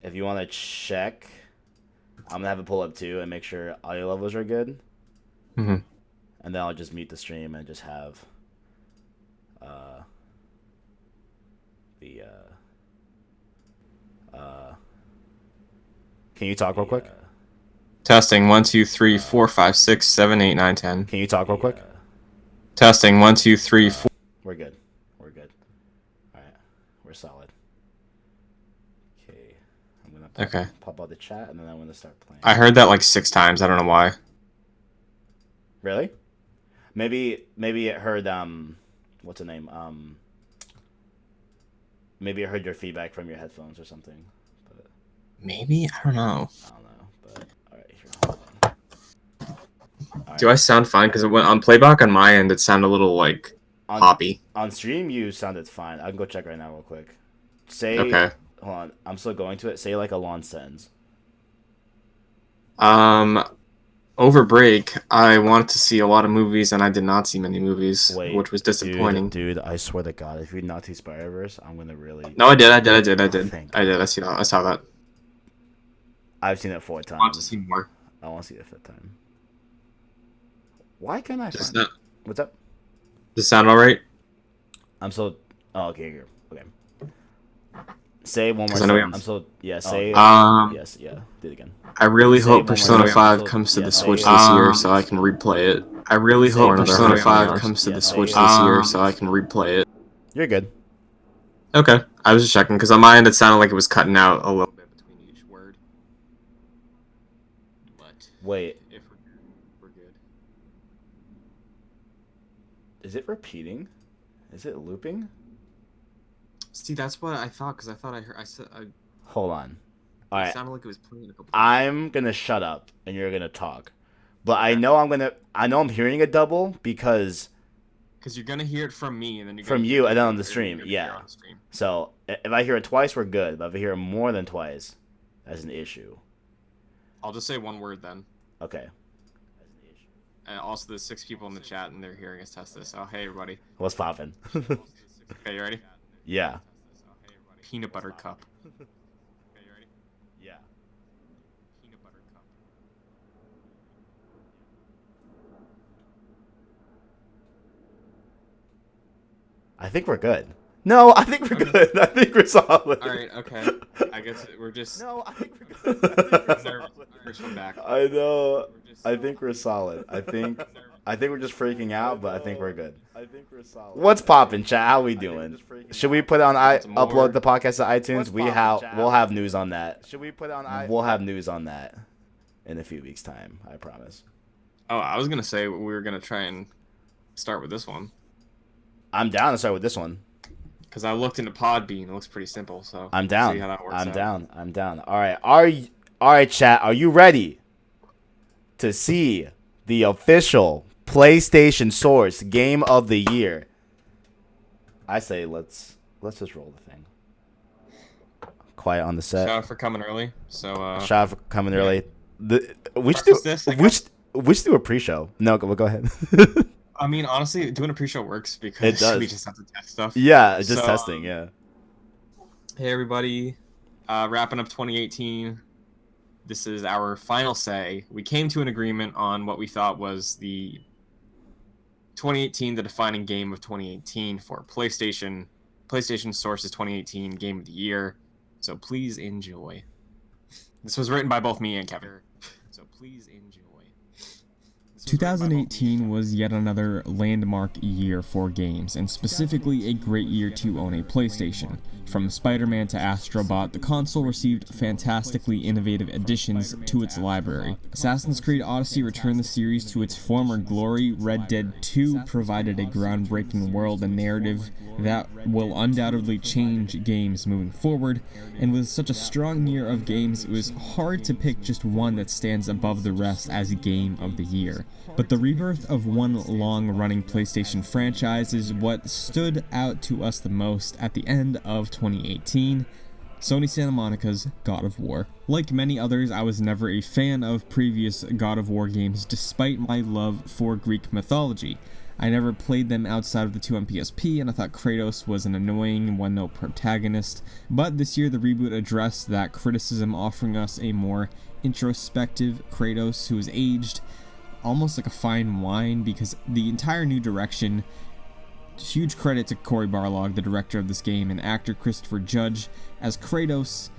if you want to check, I'm gonna have it pull up too and make sure audio levels are good, Mm-hmm. and then I'll just mute the stream and just have uh the Can you talk real quick? Testing 1 2 3 4 5 6 7 8 9 10. Can you talk real quick? Testing 1 2 3 4. We're good. We're good. All right, we're solid. Okay, I'm gonna pop out the chat and then I'm gonna start playing. I heard that like 6 times. I don't know why. Really? Maybe it heard what's the name? Maybe it heard your feedback from your headphones or something. But Maybe, I don't know. I don't know. But all right, here. Hold on. All right. Do I sound fine? Because on playback on my end, it sounded a little like poppy. On stream, you sounded fine. I can go check right now, real quick. Say, Okay. Hold on. I'm still going to it. Say like a long sentence. Over break, I wanted to see a lot of movies, and I did not see many movies, which was disappointing. Dude, I swear to God, if you not see Spider-Verse, I'm gonna really. No, I did. I saw that. I've seen it 4 times. I want to see more. I want to see it a 5th time. Why can't I Just find it? What's up? Does it sound alright? I'm so. Oh, okay, here. Okay. Say one more I know time. I'm so. Yeah, say. Yes, yeah. Do it again. I really Say hope one more Persona time. 5 comes to the Switch this year so I can replay it. I really hope Persona 5 comes to the Switch this year so I can replay it. You're good. Okay. I was just checking, because on my end it sounded like it was cutting out a little bit between each word. But wait. If we're good. Is it repeating? Is it looping? See, that's what I thought, because I thought I said... Hold on. All right. It sounded like it was playing a couple times. I'm gonna shut up and you're gonna talk, but I know I'm hearing a double because you're gonna hear it from me and then from you and then on the stream. Yeah. So if I hear it twice, we're good. But if I hear it more than twice, that's an issue. I'll just say one word then. Okay. And also, there's 6 people in the chat and they're hearing us test this. Oh, hey everybody. What's poppin'? Okay, you ready? Yeah. Peanut butter cup. Yeah. Peanut butter cup. I think we're good. No, I think we're good. I think we're solid. All right. Okay. I guess we're just. No, I think we're good. We're back. I know. I think we're solid. I think we're just freaking out, but I think we're good. I think we're solid. What's poppin', chat? How we doing? Should we put on upload the podcast to iTunes? We'll have news on that. Should we put on We'll have news on that in a few weeks' time. I promise. Oh, I was gonna say we were gonna try and start with this one. I'm down to start with this one. Because I looked into Podbean, it looks pretty simple. So I'm down. See how that works I'm out. down. I'm down. All right. All right, chat. Are you ready to see the official PlayStation Source Game of the Year? I say let's just roll the thing. Quiet on the set. Shout out for coming early. So shout out for coming early. We should do a pre-show. No, go ahead. I mean, honestly, doing a pre-show works because we just have to test stuff. Yeah, just testing. Yeah. Hey everybody, wrapping up 2018. This is our final say. We came to an agreement on what we thought was the 2018, the defining game of 2018 for PlayStation. PlayStation Source's 2018 Game of the Year. So please enjoy. This was written by both me and Kevin. So please enjoy. 2018 was yet another landmark year for games, and specifically a great year to own a PlayStation. From Spider-Man to Astro Bot, the console received fantastically innovative additions to its library. Assassin's Creed Odyssey returned the series to its former glory. Red Dead 2 provided a groundbreaking world and narrative that will undoubtedly change games moving forward, and with such a strong year of games, it was hard to pick just one that stands above the rest as Game of the Year. But the rebirth of one long-running PlayStation franchise is what stood out to us the most at the end of 2018, Sony Santa Monica's God of War. Like many others, I was never a fan of previous God of War games despite my love for Greek mythology. I never played them outside of the two on PSP, and I thought Kratos was an annoying one-note protagonist, but this year the reboot addressed that criticism, offering us a more introspective Kratos who is aged almost like a fine wine, because the entire new direction, huge credit to Cory Barlog, the director of this game, and actor Christopher Judge as Kratos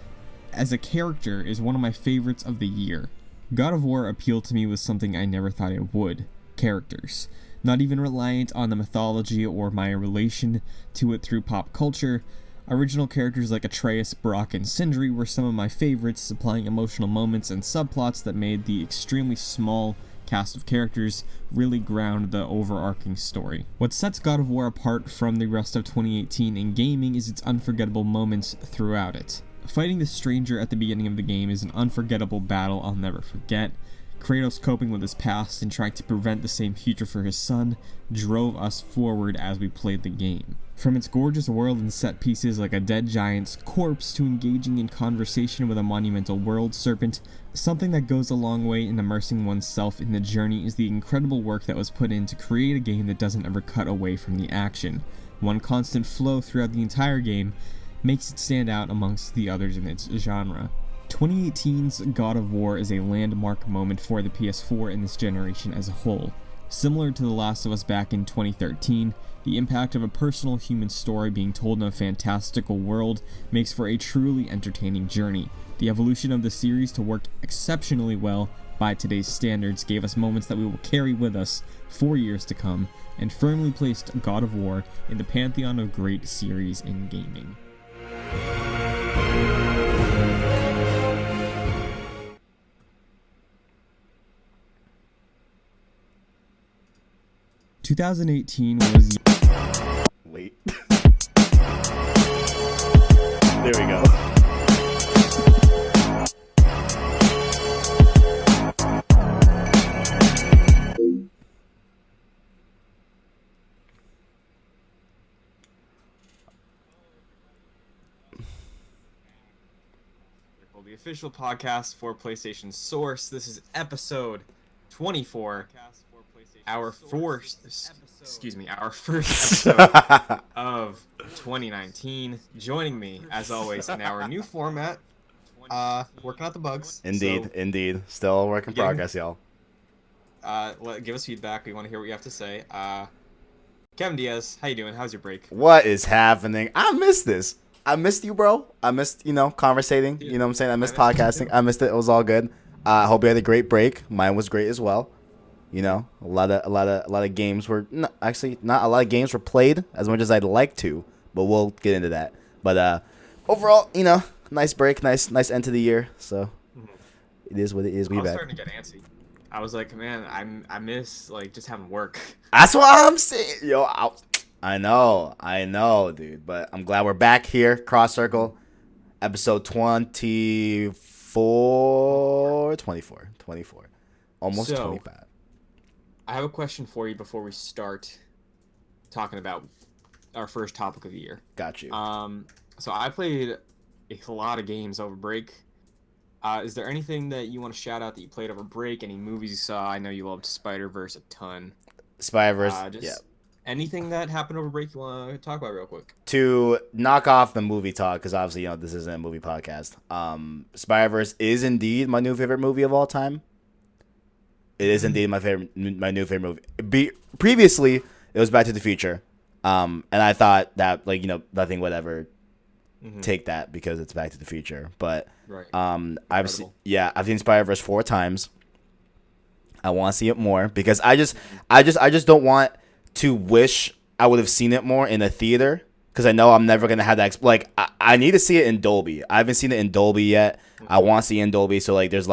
as a character is one of my favorites of the year. God of War appealed to me with something I never thought it would: characters. Not even reliant on the mythology or my relation to it through pop culture. Original characters like Atreus, Brock, and Sindri were some of my favorites, supplying emotional moments and subplots that made the extremely small cast of characters really ground the overarching story. What sets God of War apart from the rest of 2018 in gaming is its unforgettable moments throughout it. Fighting the stranger at the beginning of the game is an unforgettable battle I'll never forget. Kratos coping with his past and trying to prevent the same future for his son drove us forward as we played the game. From its gorgeous world and set pieces like a dead giant's corpse to engaging in conversation with a monumental world serpent, something that goes a long way in immersing oneself in the journey is the incredible work that was put in to create a game that doesn't ever cut away from the action. One constant flow throughout the entire game makes it stand out amongst the others in its genre. 2018's God of War is a landmark moment for the PS4 and this generation as a whole. Similar to The Last of Us back in 2013, the impact of a personal human story being told in a fantastical world makes for a truly entertaining journey. The evolution of the series to work exceptionally well by today's standards gave us moments that we will carry with us for years to come, and firmly placed God of War in the pantheon of great series in gaming. (2018) was... Wait. There we go. The official podcast for PlayStation Source. This is episode 24. Our first episode of 2019. Joining me, as always, in our new format, working out the bugs. Indeed. Still a work in progress, y'all. Give us feedback. We want to hear what you have to say. Kevin Diaz, how you doing? How's your break? What is happening? I missed this. I missed you, bro. I missed, conversating. You know what I'm saying? I missed podcasting. I missed it. It was all good. I hope you had a great break. Mine was great as well. A lot of games were not a lot of games were played as much as I'd like to, but we'll get into that. But overall, nice break, nice end to the year. So it is what it is. I was starting to get antsy. I was like, man, I miss just having work. That's what I'm saying, yo. I know, dude. But I'm glad we're back here. Cross Circle, episode 24, almost 25. I have a question for you before we start talking about our first topic of the year. Got you. So I played a lot of games over break. Is there anything that you want to shout out that you played over break? Any movies you saw? I know you loved Spider-Verse a ton. Spider-Verse, yeah. Anything that happened over break you want to talk about real quick? To knock off the movie talk, because obviously, this isn't a movie podcast. Spider-Verse is indeed my new favorite movie of all time. It is indeed my new favorite movie. Previously, it was Back to the Future, and I thought that nothing would ever take that because it's Back to the Future. But right. I've seen Spider-Verse 4 times. I want to see it more because I just don't want to wish I would have seen it more in a theater because I know I'm never gonna have that. I need to see it in Dolby. I haven't seen it in Dolby yet. I want to see it in Dolby. So there's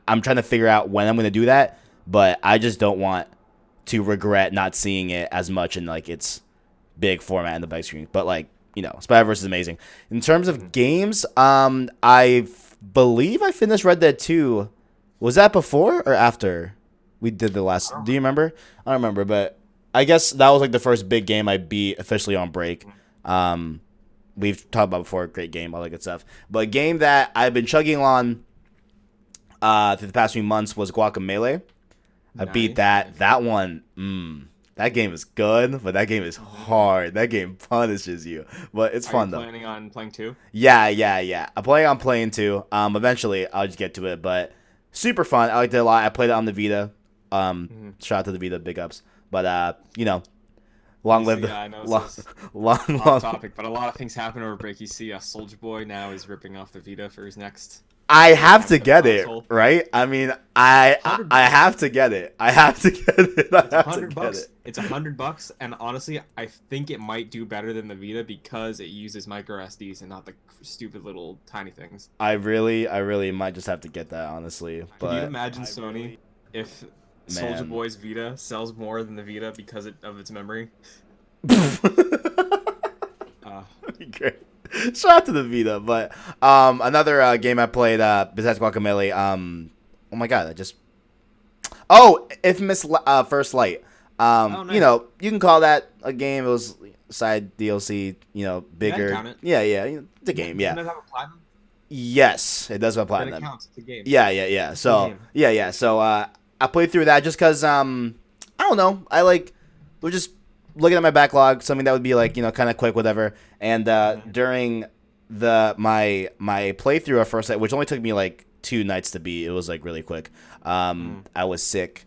I'm trying to figure out when I'm going to do that, but I just don't want to regret not seeing it as much in its big format in the big screen. But Spider-Verse is amazing. In terms of games, I believe I finished Red Dead 2. Was that before or after we did the last? Do you remember? I don't remember, but I guess that was the first big game I beat officially on break. We've talked about before, great game, all that good stuff. But a game that I've been chugging on through the past few months was Guacamelee. I beat that. That one, That game is good, but that game is hard. That game punishes you, but it's fun though. Are you planning on playing 2? Yeah. I'm planning on playing 2. Eventually I'll just get to it, but super fun. I liked it a lot. I played it on the Vita. Shout out to the Vita, big ups. But you know, long live Yeah, I know long off topic, but a lot of things happen over break. You see, Soldier Boy now is ripping off the Vita for his next. I have to get it, right? I mean, I have to get it. I have to get it. It's $100. It's $100, and honestly, I think it might do better than the Vita because it uses micro SDs and not the stupid little tiny things. I really might just have to get that, honestly. But can you imagine Sony if Soldier Boy's Vita sells more than the Vita because of its memory? Great. Shout out to the Vita, but another game I played besides Guacamelee. Oh my god, Infamous First Light. Nice. You know, you can call that a game. It was side DLC. You know, bigger. Yeah, it's a game. Yeah. Does it have a platinum? Yes, it does have a platinum. Then it counts. It's a game. Yeah. So So I played through that just because I don't know. We're just looking at my backlog, something that would be like, you know, kind of quick, whatever. And during my playthrough of First Light, which only took me like 2 nights to beat, it was like really quick. I was sick,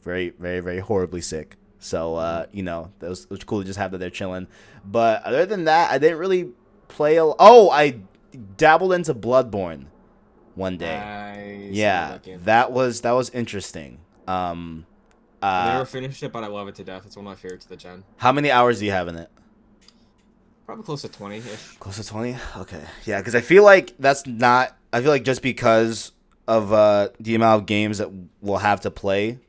very, very, very horribly sick. So you know, it was cool to just have that there chilling. But other than that, I didn't really play. I dabbled into Bloodborne one day. Yeah, that was interesting. I never finished it, but I love it to death. It's one of my favorites of the gen. How many hours do you have in it? Probably close to 20-ish. Close to 20? Okay. Yeah, because I feel like just because of the amount of games that we'll have to play,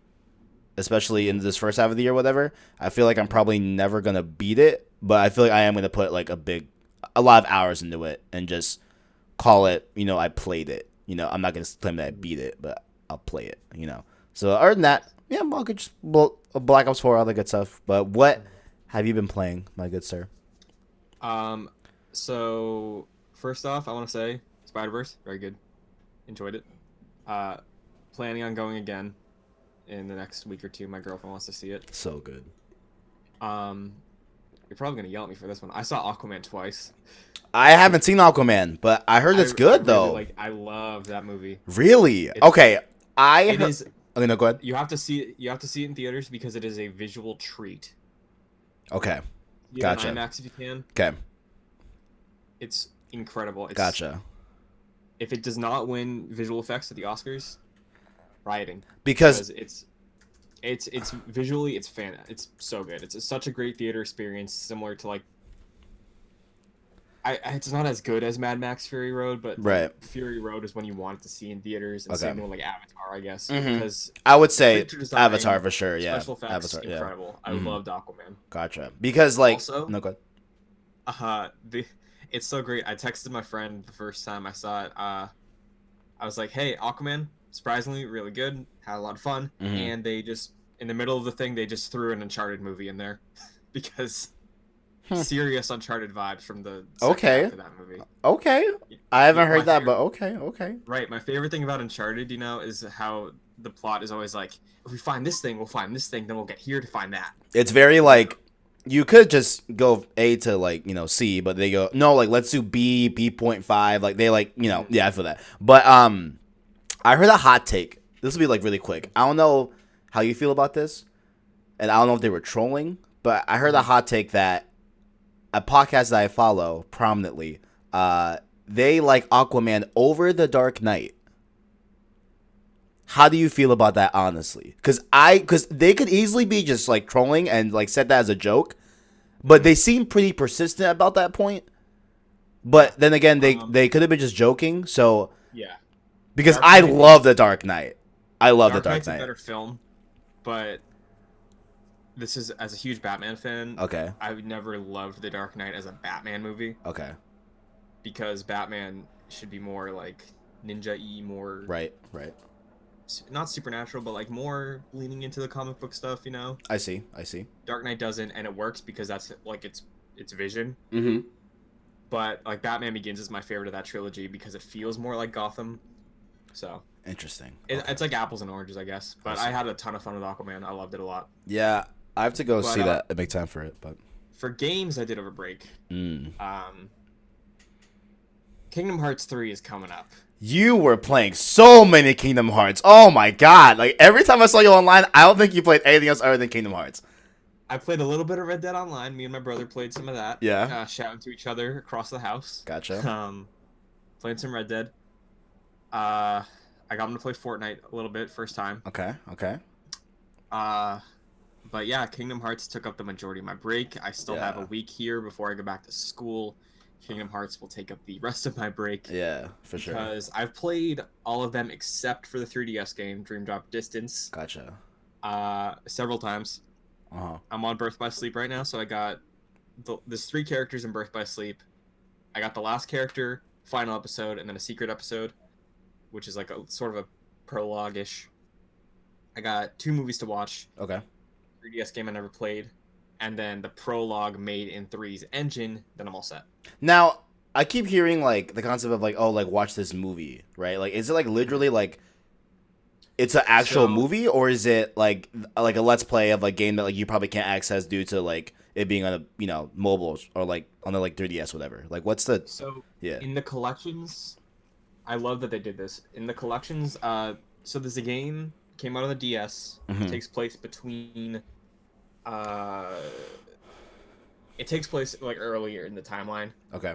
especially in this first half of the year, whatever, I feel like I'm probably never going to beat it, but I feel like I am going to put like a lot of hours into it and just call it, you know, I played it. You know, I'm not going to claim that I beat it, but I'll play it, you know. So other than that, yeah, I could just Black Ops 4, all that good stuff. But what have you been playing, my good sir? So first off, I want to say Spider-Verse, very good. Enjoyed it. Planning on going again in the next week or 2. My girlfriend wants to see it. So good. You're probably gonna yell at me for this one. I saw Aquaman twice. I haven't seen Aquaman, but I heard it's good though. I love that movie. Really? Okay. It is. Okay, no, go ahead. You have to see it in theaters because it is a visual treat. Okay. Gotcha. IMAX if you can. Okay. It's incredible. Gotcha. If it does not win visual effects at the Oscars, rioting. Because it's visually it's so good. It's such a great theater experience, similar to like. It's not as good as Mad Max Fury Road, but right. Fury Road is when you want it to see in theaters, and same with like Avatar, I guess. Mm-hmm. Because I would say Avatar for sure. Yeah, special effects, Avatar, incredible. I loved Aquaman. Gotcha. Because like, also, no, go ahead. It's so great. I texted my friend the first time I saw it. I was like, "Hey, Aquaman, surprisingly really good. Had a lot of fun." And they just in the middle of the thing, they just threw an Uncharted movie in there because. Serious Uncharted vibes from the second half of that movie. Okay. I haven't heard that, but okay. Right. My favorite thing about Uncharted, you know, is how the plot is always like, if we find this thing, we'll find this thing, then we'll get here to find that. It's very like, you could just go A to like, you know, C, but they go, no, like, let's do B.5. Like, they like, you know, yeah, I feel that. But I heard a hot take. This will be like really quick. I don't know how you feel about this, and I don't know if they were trolling, but I heard a hot take that a podcast that I follow prominently, they like Aquaman over The Dark Knight. How do you feel about that, honestly? Because they could easily be just like trolling and like said that as a joke, but they seem pretty persistent about that point. But then again, they could have been just joking. So yeah, because I love The Dark Knight. I love The Dark Knight. A better film, but. This is as a huge Batman fan. Okay. I never loved The Dark Knight as a Batman movie. Okay. Because Batman should be more like ninja-y, more right. Not supernatural, but like more leaning into the comic book stuff, you know. I see. Dark Knight doesn't, and it works because that's like its vision. Mm-hmm. But like Batman Begins is my favorite of that trilogy because it feels more like Gotham. So. Interesting. It's like apples and oranges, I guess. But I had a ton of fun with Aquaman. I loved it a lot. Yeah. I have to go But, see that and make time for it. But for games I did over break, mm. Kingdom Hearts 3 is coming up. You were playing so many Kingdom Hearts. Oh my god! Like every time I saw you online, I don't think you played anything else other than Kingdom Hearts. I played a little bit of Red Dead Online. Me and my brother played some of that. Yeah. Shouting to each other across the house. Gotcha. Playing some Red Dead. I got him to play Fortnite a little bit first time. Okay. But yeah, Kingdom Hearts took up the majority of my break. I still have a week here before I go back to school. Kingdom Hearts will take up the rest of my break. Yeah, for sure. Because I've played all of them except for the 3DS game, Dream Drop Distance. Gotcha. Several times. Uh-huh. I'm on Birth by Sleep right now, so I got there's 3 characters in Birth by Sleep. I got the last character, final episode, and then a secret episode, which is like a sort of a prologue-ish. I got 2 movies to watch. Okay. 3DS game I never played, and then the prologue made in 3's engine. Then I'm all set. Now, I keep hearing like the concept of like, oh, like watch this movie, right? Like, is it like literally like it's an actual movie, or is it like a let's play of like game that like you probably can't access due to like it being on a mobile or like on the like 3DS whatever? Like, what's the in the collections? I love that they did this in the collections. So there's a game came out on the DS. Mm-hmm. It takes place between. It takes place like earlier in the timeline. Okay.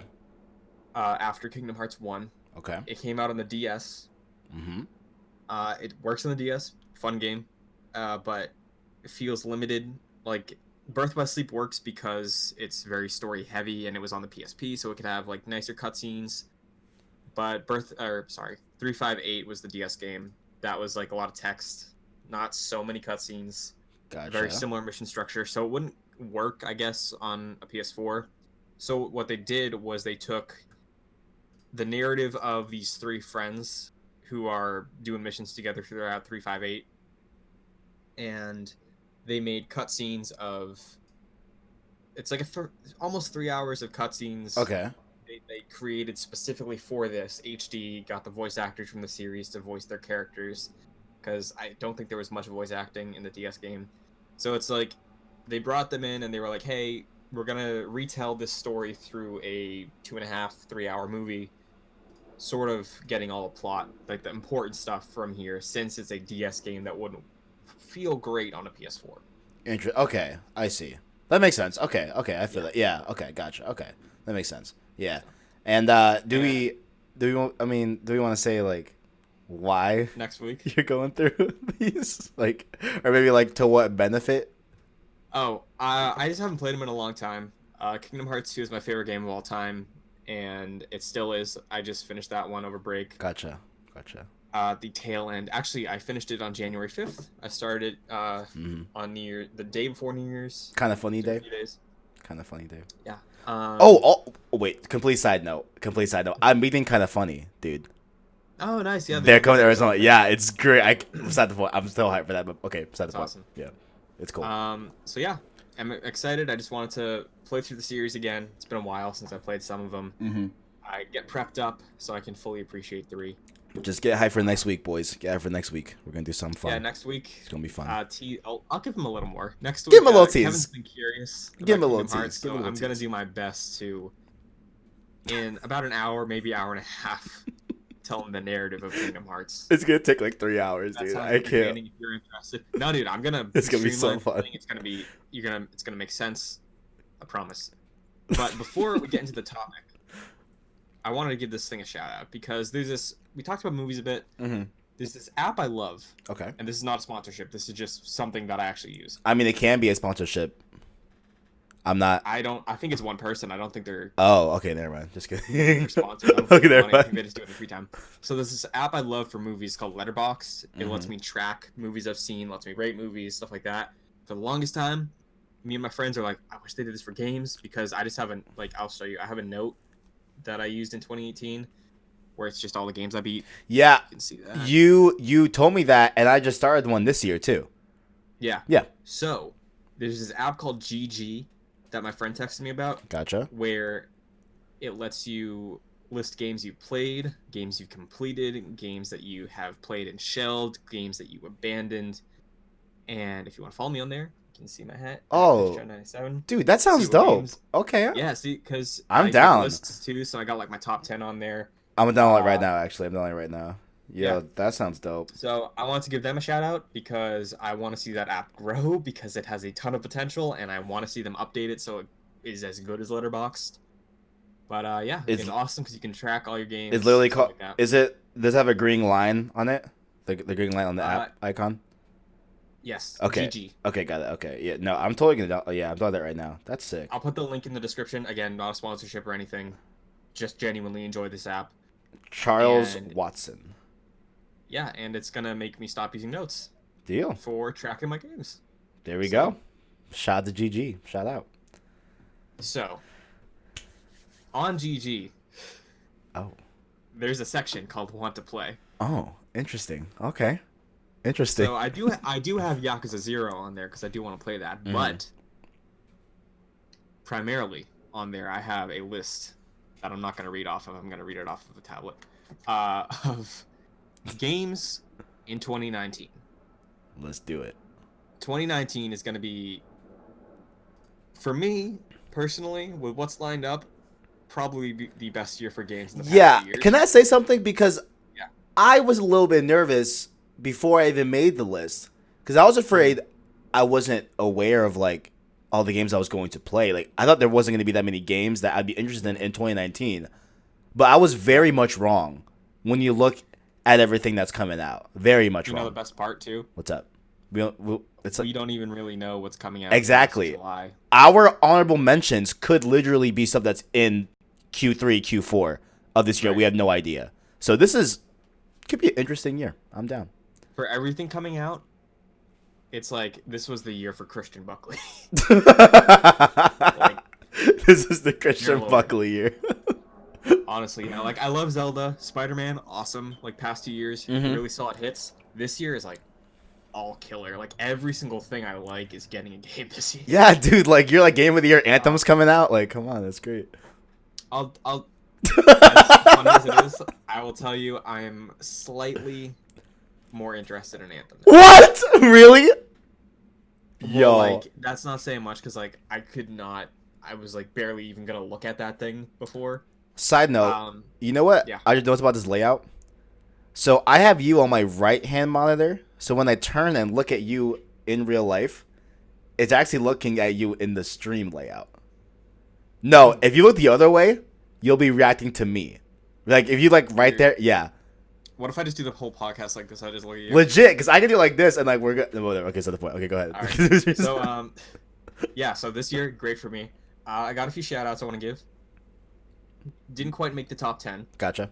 After Kingdom Hearts 1. Okay. It came out on the DS. Mm-hmm. It works on the DS. Fun game. But it feels limited. Like, Birth by Sleep works because it's very story heavy and it was on the PSP, so it could have like nicer cutscenes. But 358 was the DS game. That was like a lot of text, not so many cutscenes. Gotcha. Very similar mission structure, so it wouldn't work, I guess, on a PS4. So what they did was they took the narrative of these 3 friends who are doing missions together throughout 358, and they made cutscenes of. It's like almost 3 hours of cutscenes. Okay. They created specifically for this. HD got the voice actors from the series to voice their characters, because I don't think there was much voice acting in the DS game. So it's like they brought them in and they were like, hey, we're going to retell this story through a 2.5, 3 hour movie, sort of getting all the plot, like the important stuff from here, since it's a DS game that wouldn't feel great on a PS4. Okay, I see. That makes sense. Okay, I feel that. Yeah, okay, gotcha. Okay, that makes sense. Yeah, and do we want to say like why next week you're going through these, like, or maybe like to what benefit? Oh, I just haven't played them in a long time. Kingdom Hearts 2 is my favorite game of all time, and it still is. I just finished that one over break. Gotcha. The tail end. Actually, I finished it on January 5th. I started on the day before New Year's. Kind of funny day. Kind of funny day. Yeah. Wait. Complete side note. I'm meeting Kind of Funny, dude. Oh, nice. Yeah. They're coming to Arizona. Yeah, it's great. I'm still hyped for that, but okay, beside the point. Awesome. Yeah, it's cool. So yeah, I'm excited. I just wanted to play through the series again. It's been a while since I played some of them. Mm-hmm. I get prepped up so I can fully appreciate 3. Just get hyped for next week, boys. Get hyped for next week. We're gonna do something fun. Yeah, next week. It's gonna be fun. I'll give him a little more. Next week, give him a little tease. Kevin's been curious. Give him a little tease. So I'm gonna do my best to, in about an hour, maybe hour and a half, tell him the narrative of Kingdom Hearts. It's gonna take like 3 hours, dude. I can't. If you're interested, no, dude, I'm gonna. It's gonna be so fun. It's gonna be. It's gonna make sense. I promise. But before we get into the topic, I wanted to give this thing a shout out because there's this. We talked about movies a bit. Mm-hmm. There's this app I love. Okay. And this is not a sponsorship. This is just something that I actually use. I mean, it can be a sponsorship. I'm not. I think it's one person. I don't think they're. Oh, okay, never mind. Just kidding. They're sponsored. Okay, never mind. I think they just do it in free time. So there's this app I love for movies called Letterboxd. It lets me track movies I've seen, lets me rate movies, stuff like that. For the longest time, me and my friends are like, I wish they did this for games because I just haven't. Like, I'll show you. I have a note that I used in 2018 where it's just all the games I beat. Yeah. You can see that. You told me that, and I just started one this year too. Yeah. Yeah. So there's this app called GG that my friend texted me about. Gotcha. Where it lets you list games you've played, games you've completed, games that you have played and shelved, games that you abandoned. And if you want to follow me on there, you can see my hat. Oh, 97. dude, that sounds dope. Okay. Yeah, see, because I'm down. Lists too, so I got like my top 10 on there. I'm downloading it right now. Actually, I'm downloading it right now. Yeah, that sounds dope. So I want to give them a shout out because I want to see that app grow because it has a ton of potential, and I want to see them update it so it is as good as Letterboxd. But yeah, it's awesome because you can track all your games. It's literally called. Does it have a green line on it? The green line on the app icon. Yes. Okay. GG. Okay, got it. Okay, yeah. No, I'm totally gonna. Oh, yeah, I'm doing that right now. That's sick. I'll put the link in the description. Again, not a sponsorship or anything. Just genuinely enjoy this app. Charles Watson. Yeah, and it's gonna make me stop using notes. Deal. For tracking my games. There we go. Shout out to GG. Shout out. So, on GG. Oh. There's a section called Want to Play. Oh, interesting. Okay. Interesting. So I do have Yakuza 0 on there because I do want to play that, but primarily on there I have a list that I'm not going to read off of. I'm going to read it off of the tablet of games in 2019. Let's do it. 2019 is going to be, for me personally, with what's lined up, probably the best year for games in the past few years. Can I say something? Because I was a little bit nervous before I even made the list because I was afraid I wasn't aware of like all the games I was going to play. Like I thought there wasn't going to be that many games that I'd be interested in 2019, but I was very much wrong when you look at everything that's coming out. Very much wrong. You know the best part too? What's up? We don't even really know what's coming out. Exactly. July. Our honorable mentions could literally be stuff that's in Q3, Q4 of this year. Right. We have no idea. So this could be an interesting year. I'm down. For everything coming out, it's like this was the year for Christian Buckley. This is the Christian Buckley year. Honestly, like I love Zelda, Spider-Man, awesome. Like past 2 years, really solid hits. This year is like all killer. Like every single thing I like is getting a game this year. Yeah, dude. Like you're like Game of the Year Anthem's coming out. Like, come on, that's great. As funny as it is, I will tell you, I am slightly more interested in Anthem. What? Really? Well, Yo. Like, that's not saying much because, like, I was, like, barely even going to look at that thing before. Side note, you know what? Yeah. I just noticed about this layout. So I have you on my right-hand monitor. So when I turn and look at you in real life, it's actually looking at you in the stream layout. No, if you look the other way, you'll be reacting to me. Like, if you, like, right there, yeah. What if I just do the whole podcast like this? I just look at you. Legit, because I can do like this and like we're good. Okay, so the point. Okay, go ahead. All right. So yeah. So this year, great for me. I got a few shout outs I want to give. Didn't quite make the top 10. Gotcha.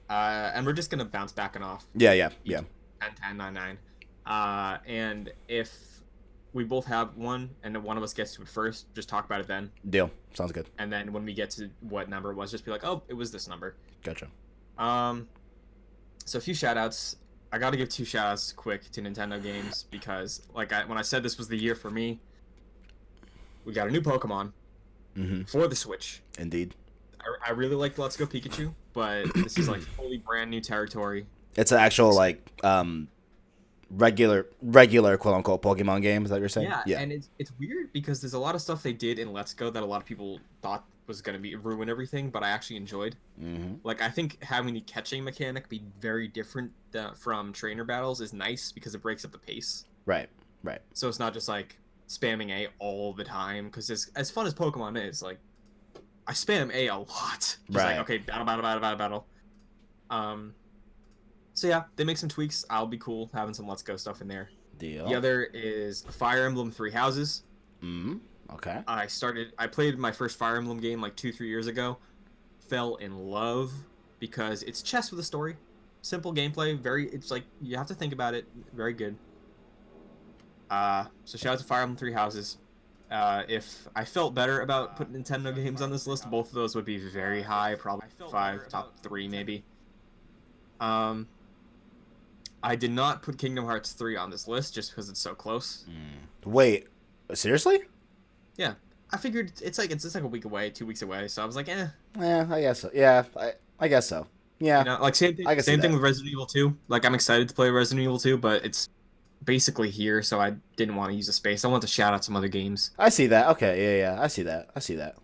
And we're just gonna bounce back and off. Yeah. 10, 10, 9, 9. And if we both have one and then one of us gets to it first, just talk about it then. Deal. Sounds good. And then when we get to what number it was, just be like, oh, it was this number. Gotcha. So a few shout-outs. I got to give 2 shout-outs quick to Nintendo games because, like, when I said this was the year for me, we got a new Pokemon for the Switch. Indeed. I really liked Let's Go Pikachu, but this is, like, fully brand new territory. It's an actual, like, regular quote-unquote Pokemon game, is that what you're saying? Yeah, and it's weird because there's a lot of stuff they did in Let's Go that a lot of people thought was going to ruin everything, but I actually enjoyed. Like, I think having the catching mechanic be very different from trainer battles is nice because it breaks up the pace. Right. So it's not just, like, spamming A all the time, because as fun as Pokemon is, like, I spam A a lot. Just like, okay, battle. So yeah, they make some tweaks. I'll be cool having some Let's Go stuff in there. Deal. The other is Fire Emblem 3 Houses. Okay. I played my first Fire Emblem game like 2-3 years ago. Fell in love because it's chess with a story. Simple gameplay, it's like you have to think about it. Very good. So shout out to Fire Emblem 3 Houses. If I felt better about putting Nintendo games on this list, both of those would be very high, probably 5, top 3 maybe. I did not put Kingdom Hearts 3 on this list just because it's so close. Wait, seriously? Yeah, I figured it's like a week away, 2 weeks away, so I was like, Yeah, I guess so. Yeah, I guess so. Yeah. You know, like same thing with Resident Evil 2. Like I'm excited to play Resident Evil 2, but it's basically here, so I didn't want to use the space. I want to shout out some other games. I see that. Okay, yeah. I see that.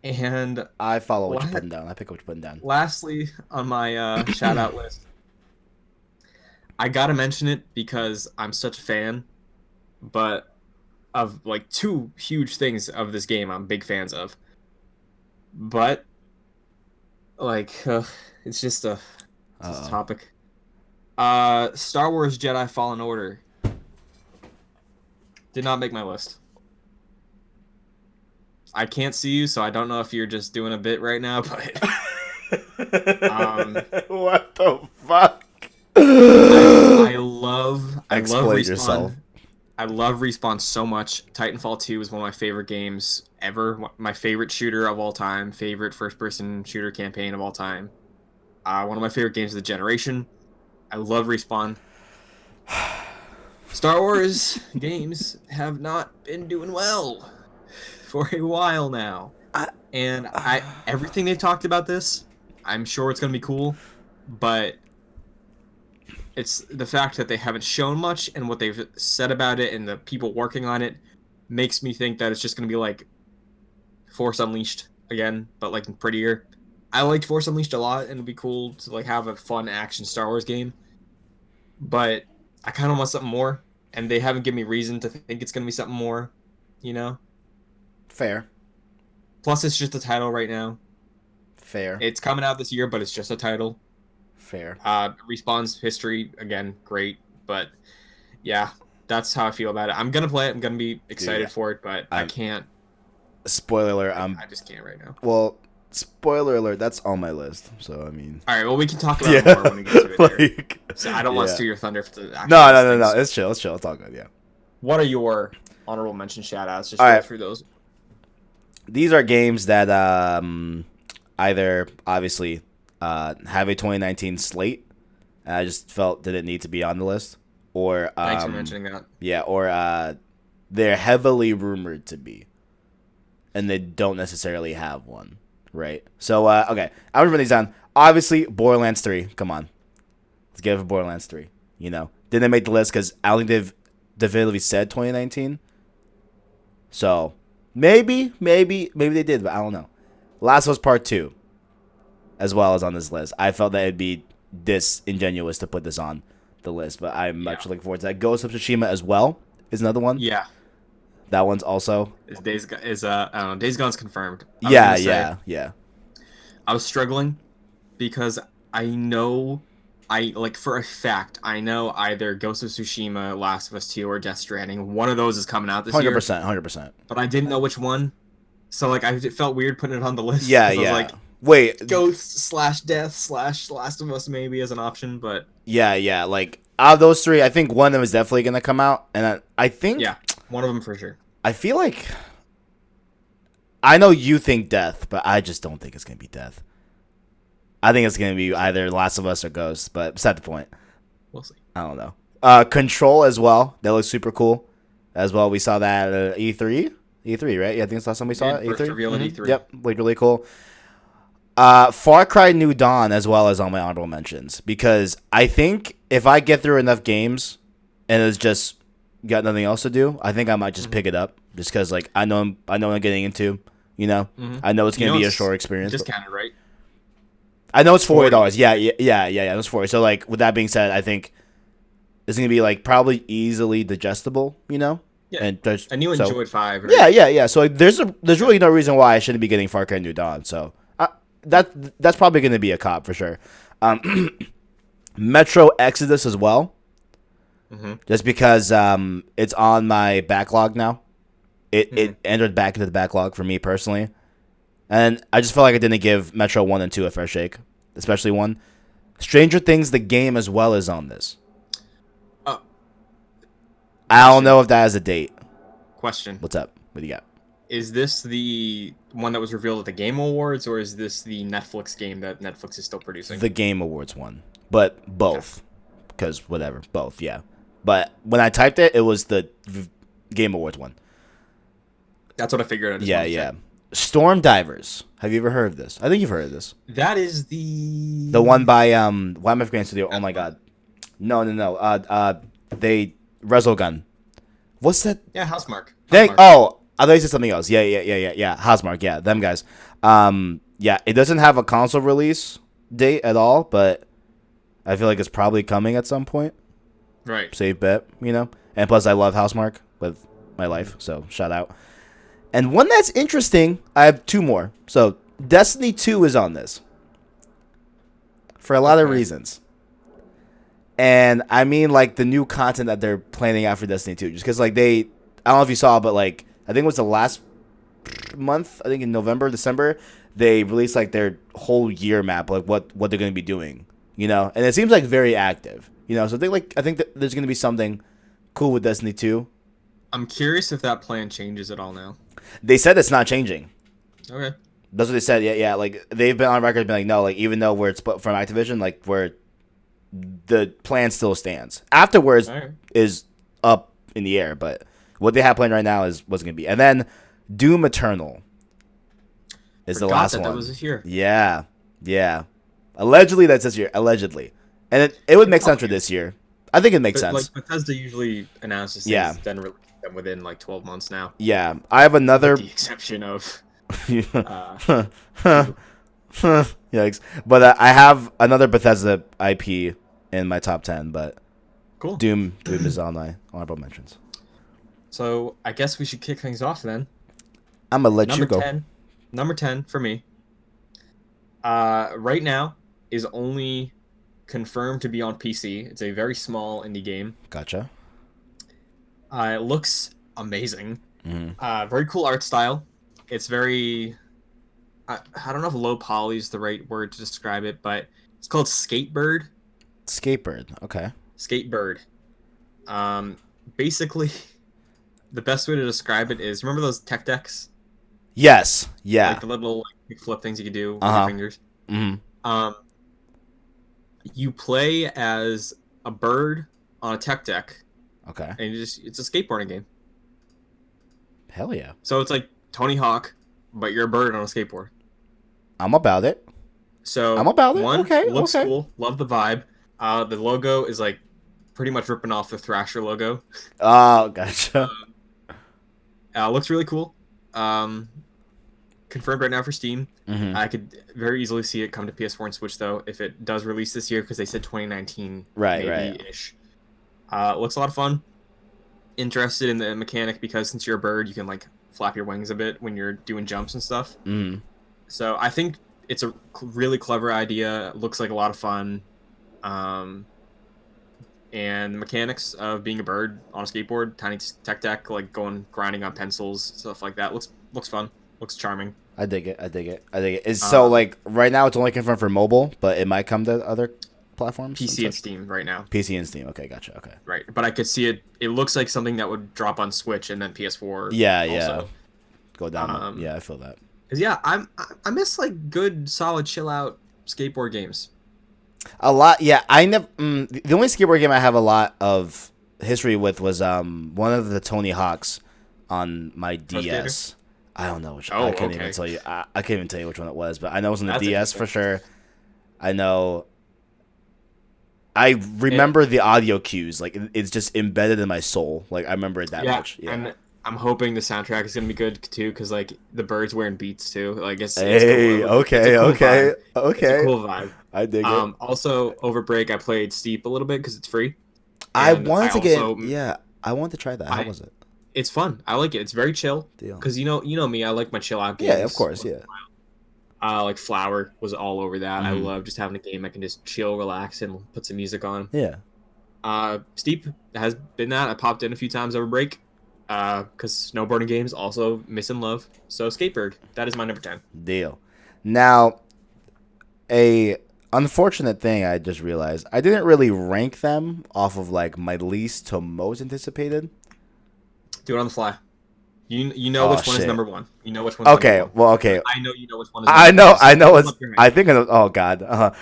And I follow what you're putting down. I pick up what you're putting down. lastly, on my shout out list, I gotta mention it because I'm such a fan, but of like two huge things of this game I'm big fans of. But like, it's just a topic. Star Wars Jedi Fallen Order did not make my list. I can't see you, so I don't know if you're just doing a bit right now, but what the fuck? I love Explain Respawn. yourself. I love Respawn so much. Titanfall 2 is one of my favorite games ever. My favorite shooter of all time. Favorite first-person shooter campaign of all time. One of my favorite games of the generation. I love Respawn. Star Wars games have not been doing well for a while now. And everything they've talked about this, I'm sure it's going to be cool, but it's the fact that they haven't shown much, and what they've said about it and the people working on it makes me think that it's just going to be like Force Unleashed again, but like prettier. I liked Force Unleashed a lot, and it'd be cool to like have a fun action Star Wars game, but I kind of want something more, and they haven't given me reason to think it's going to be something more, you know? Fair. Plus, it's just a title right now. Fair. It's coming out this year, but it's just a title. Fair. Respawn's history, again, great, but yeah, that's how I feel about it. I'm going to play it. I'm going to be excited for it, but I can't. Spoiler alert. I just can't right now. Well, spoiler alert, that's on my list, so I mean. All right, well, we can talk about it more when we get to it later. So I don't want to steal your thunder for the No. It's chill. It's all good, yeah. What are your honorable mention shout-outs? Just go through those. These are games that either, obviously, have a 2019 slate, and I just felt didn't need to be on the list, or... Thanks for mentioning that. Yeah, or they're heavily rumored to be, and they don't necessarily have one, right? So, okay, I'm going to run these down. Obviously, Borderlands 3. Come on. Let's give it Borderlands 3, you know? Didn't make the list because I don't think they've definitively said 2019. So... Maybe they did, but I don't know. Last of Us Part 2, as well as on this list. I felt that it'd be disingenuous to put this on the list, but I'm much looking forward to that. Ghost of Tsushima as well is another one. Yeah. That one's also... Days Gone's confirmed. Yeah. I was struggling because I know... for a fact, I know either Ghost of Tsushima, Last of Us 2, or Death Stranding. One of those is coming out this year. 100%. But I didn't know which one. So, it felt weird putting it on the list. Yeah. I was like, wait. Ghost/Death/ Last of Us maybe as an option, but... Yeah. Like, out of those three, I think one of them is definitely going to come out. And I think... Yeah, one of them for sure. I feel like... I know you think Death, but I just don't think it's going to be Death. I think it's going to be either Last of Us or Ghost, but beside the point. We'll see. I don't know. Control as well. That looks super cool. As well, we saw that at E3. E3, right? Yeah, I think it's the last time we saw it. E3? Reveal at E3. Yep, looked really cool. Far Cry New Dawn as well as on my honorable mentions. Because I think if I get through enough games and it's just got nothing else to do, I think I might just pick it up. Just because I know what I'm getting into. You know? I know it's going to be a short experience. Discounted, right? I know it's $40. Yeah. It's $40. So with that being said, I think it's gonna be probably easily digestible. You know. Yeah. And you enjoyed 5. Right? Yeah. So there's really no reason why I shouldn't be getting Far Cry New Dawn. So that's probably gonna be a cop for sure. Metro Exodus as well. Just because it's on my backlog now. It entered back into the backlog for me personally. And I just felt like I didn't give Metro 1 and 2 a fair shake. Especially 1. Stranger Things, the game as well, is on this. I don't know if that has a date. Question. What's up? What do you got? Is this the one that was revealed at the Game Awards, or is this the Netflix game that Netflix is still producing? The Game Awards one. But both. Because whatever. Both, yeah. But when I typed it, it was the Game Awards one. That's what I figured. Yeah. Storm Divers. Have you ever heard of this? I think you've heard of this. That is the one by why am I forgetting studio? Oh my god. No. Resogun. What's that? Yeah, Housemark. Oh, I thought you said something else. Yeah. Housemark, yeah, them guys. Yeah, it doesn't have a console release date at all, but I feel like it's probably coming at some point. Right. Safe bet, you know? And plus, I love Housemark with my life, so shout out. And one that's interesting, I have two more. So, Destiny 2 is on this. For a lot of reasons. And I mean, like, the new content that they're planning out for Destiny 2. Just because, like, I don't know if you saw, but, like, I think it was the last month, I think in November, December, they released, like, their whole year map, like, what they're going to be doing, you know? And it seems, like, very active, you know? So, I think that there's going to be something cool with Destiny 2. I'm curious if that plan changes at all now. They said it's not changing. Okay. That's what they said, yeah. Like, they've been on record being like, no, like, even though we're split from Activision, like, the plan still stands. Afterwards is up in the air, but what they have planned right now is what's going to be. And then Doom Eternal is the last one. That was this year. Yeah. Allegedly, that's this year. Allegedly. And it would make sense for this year. I think it makes sense. Like, Bethesda usually announces things, then release them within, like, 12 months now. Yeah. I have another... With the exception of... Yikes. But I have another Bethesda IP in my top 10, but cool. Doom is on my honorable mentions. So I guess we should kick things off then. I'm gonna let you go. Number 10 for me. Right now is only confirmed to be on PC. It's a very small indie game. Gotcha. It looks amazing. Mm-hmm. Very cool art style. It's very... I don't know if low poly is the right word to describe it, but it's called Skatebird. Skatebird, okay. Skatebird. Basically, the best way to describe it is, remember those tech decks? Yes, yeah. Like the little flip things you can do with your fingers. Mm-hmm. You play as a bird on a tech deck. Okay. And it's a skateboarding game. Hell yeah. So it's like Tony Hawk, but you're a bird on a skateboard. I'm about it. So I'm about it. One, okay. Looks cool. Love the vibe. The logo is like pretty much ripping off the Thrasher logo. Oh, gotcha. Looks really cool. Confirmed right now for Steam. Mm-hmm. I could very easily see it come to PS4 and Switch though if it does release this year because they said 2019 maybe-ish. Looks a lot of fun. Interested in the mechanic because since you're a bird, you can like flap your wings a bit when you're doing jumps and stuff. Mm. So I think it's a really clever idea. It looks like a lot of fun. And the mechanics of being a bird on a skateboard, tiny tech deck, like grinding on pencils, stuff like that. Looks fun. Looks charming. I dig it. It's so like right now it's only confirmed for mobile, but it might come to other platforms. PC and Steam right now. PC and Steam. Okay, gotcha. Okay. Right, but I could see it. It looks like something that would drop on Switch and then PS4. Yeah. Go down. Yeah, I feel that. Cause yeah, I miss like good, solid, chill out skateboard games. A lot. Yeah, I never. The only skateboard game I have a lot of history with was one of the Tony Hawks on my DS. I don't know which. I couldn't even tell you. I can't even tell you which one it was, but I know it was on the DS for sure. I know. I remember the audio cues. Like it's just embedded in my soul. Like I remember it that much. Yeah. And I'm hoping the soundtrack is gonna be good too, because like the birds wearing Beats too. Like it's cool. Okay. It's a cool vibe. I dig it. Also, over break I played Steep a little bit because it's free. I wanted to try that. How was it? It's fun. I like it. It's very chill. Because you know me, I like my chill out games. Yeah, of course, yeah. Like Flower was all over that. I love just having a game I can just chill, relax, and put some music on. Yeah. Steep has been that. I popped in a few times over break. Because snowboarding games also missing love. So Skatebird, that is my number 10. Deal. Now, a unfortunate thing I just realized, I didn't really rank them off of like my least to most anticipated. Do it on the fly. You know which one is number one. You know which one. Okay. Well, okay. I know you know which one is. I know. It's. I think. Oh God.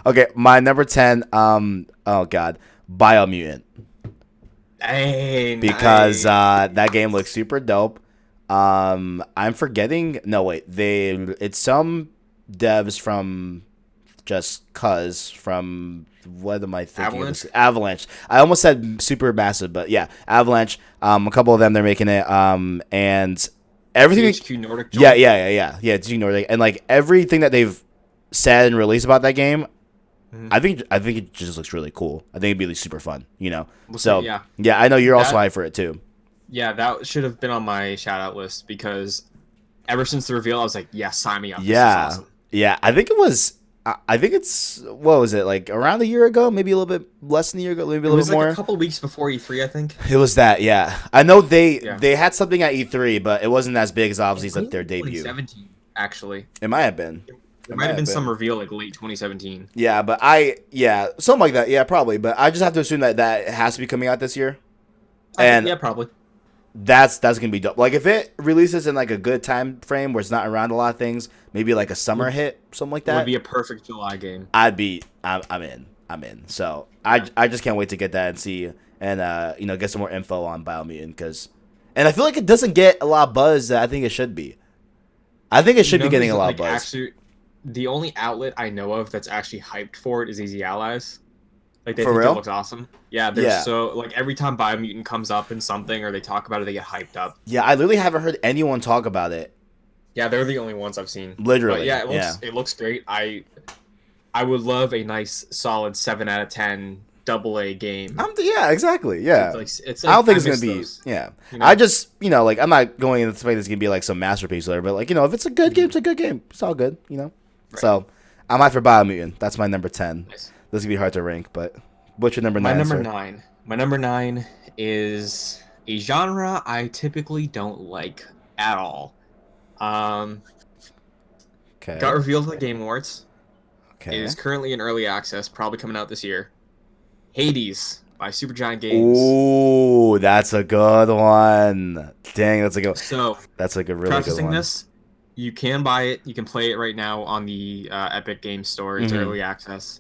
Okay. My number 10. Oh God. Biomutant. Hey. Because that game looks super dope. I'm forgetting. No wait. It's some devs from just cuz from what am I thinking? Avalanche? Avalanche. I almost said Supermassive, but yeah, Avalanche. A couple of them they're making it. And everything. THQ Nordic. Yeah. THQ Nordic, and like everything that they've said and released about that game. I think it just looks really cool. I think it'd be like, super fun, you know. So yeah, I know you're also hyped for it too. Yeah, that should have been on my shout out list because ever since the reveal, I was like, yeah, sign me up. Yeah, this is awesome. Yeah. I think it was. I think it's what was it like around a year ago, maybe a little bit less than a year ago, maybe a little bit more. It was like a couple weeks before E3, I think. It was that, yeah. I know they had something at E3, but it wasn't as big as obviously like their debut. 2017, actually. It might have been. There might have been some reveal like late 2017. Yeah, but something like that. Yeah, probably. But I just have to assume that has to be coming out this year. And yeah, probably. That's gonna be dope. Like if it releases in like a good time frame where it's not around a lot of things, maybe like a summer hit, something like that. It would be a perfect July game. I'm in. So I just can't wait to get that and see and get some more info on Biomutant and I feel like it doesn't get a lot of buzz that I think it should be. I think it should be getting a lot of buzz. Actually, the only outlet I know of that's actually hyped for it is Easy Allies. Like they For think real? it looks awesome. Yeah, they're so like every time Biomutant comes up in something or they talk about it, they get hyped up. Yeah, I literally haven't heard anyone talk about it. Yeah, they're the only ones I've seen. Literally. But yeah, it looks great. I would love a nice solid 7 out of 10 AA game. Yeah, exactly. Yeah. It's I don't think it's gonna be. those, Yeah. you know? I just like I'm not going into something that's gonna be like some masterpiece or whatever, but like if it's a good game, it's a good game. It's all good, Right. So I'm hyped for Biomutant. That's my number 10. Nice. This is gonna be hard to rank, but what's your number 9? My number 9 is a genre I typically don't like at all. Okay. Got revealed at the Game Awards. Okay. Is currently in early access, probably coming out this year. Hades by Supergiant Games. Ooh, that's a good one. Dang, that's a good. So that's like a really good prefacing one. this, you can buy it. You can play it right now on the Epic Games Store. It's early access.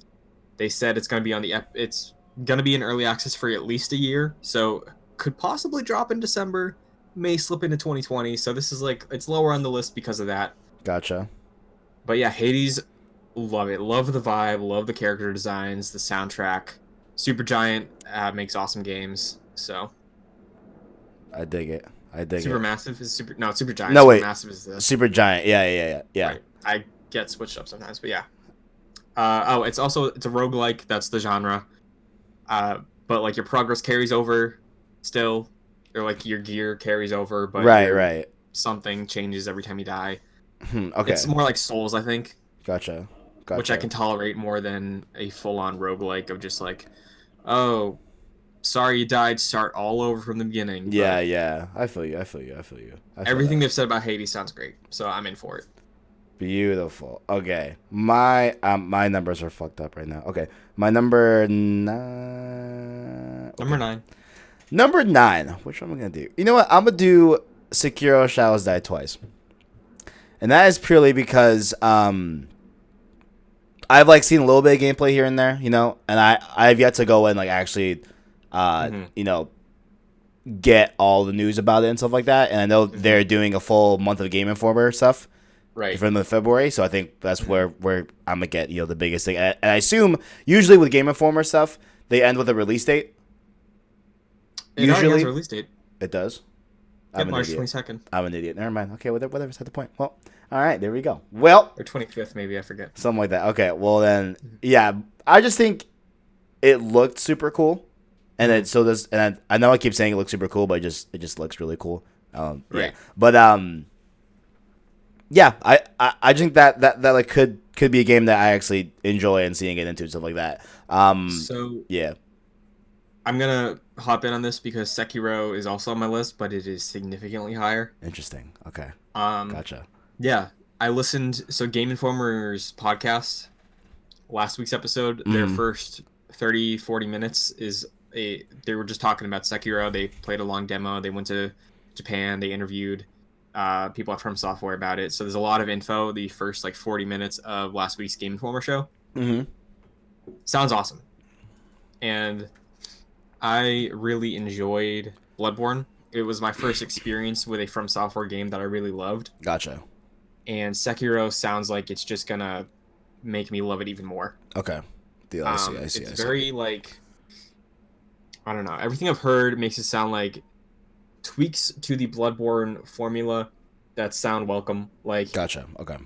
They said it's going to be on it's going to be in early access for at least a year. So could possibly drop in December. May slip into 2020. So this is it's lower on the list because of that. Gotcha. But yeah, Hades, love it. Love the vibe. Love the character designs. The soundtrack. Supergiant makes awesome games. So I dig it. Supermassive is super. No, Supergiant. No, wait. Supermassive is the Supergiant. Yeah. Right. I get switched up sometimes, but yeah. It's a roguelike. That's the genre. But like your progress carries over still, or like your gear carries over, but right. Something changes every time you die. Okay. It's more like Souls, I think. Gotcha. Which I can tolerate more than a full-on roguelike of just like, oh, sorry you died, start all over from the beginning. But yeah. I feel you. Everything they've said about Hades sounds great, so I'm in for it. Beautiful. Okay. My numbers are fucked up right now. Okay. My number 9. Okay. Number 9. Which one am I going to do? You know what? I'm going to do Sekiro Shadows Die Twice. And that is purely because I've seen a little bit of gameplay here and there, and I've yet to go and actually get all the news about it and stuff like that. And I know they're doing a full month of Game Informer stuff. Right. From the February, so I think that's where I'm gonna get the biggest thing. And I assume usually with Game Informer stuff, they end with a release date. It already has a release date. It does. Yeah, March 22nd. I'm an idiot. Never mind. Okay, whatever's at the point. Well, all right, there we go. Well, or 25th, maybe, I forget. Something like that. Okay, well then, yeah, I just think it looked super cool, and I know I keep saying it looks super cool, but it just looks really cool. Right. Yeah. But yeah, I think that could be a game that I actually enjoy and seeing it into and stuff like that. So yeah, I'm gonna hop in on this because Sekiro is also on my list, but it is significantly higher. Interesting. Okay. Gotcha. Yeah, I listened. So Game Informer's podcast, last week's episode, their first 30-40 minutes they were just talking about Sekiro. They played a long demo. They went to Japan. They interviewed people at From Software about it. So there's a lot of info. The first 40 minutes of last week's Game Informer show. Sounds awesome. And I really enjoyed Bloodborne. It was my first experience with a From Software game that I really loved. Gotcha. And Sekiro sounds like it's just gonna make me love it even more. Okay. I see. It's very like, I don't know. Everything I've heard makes it sound like tweaks to the Bloodborne formula that sound welcome. Like, Gotcha. Okay.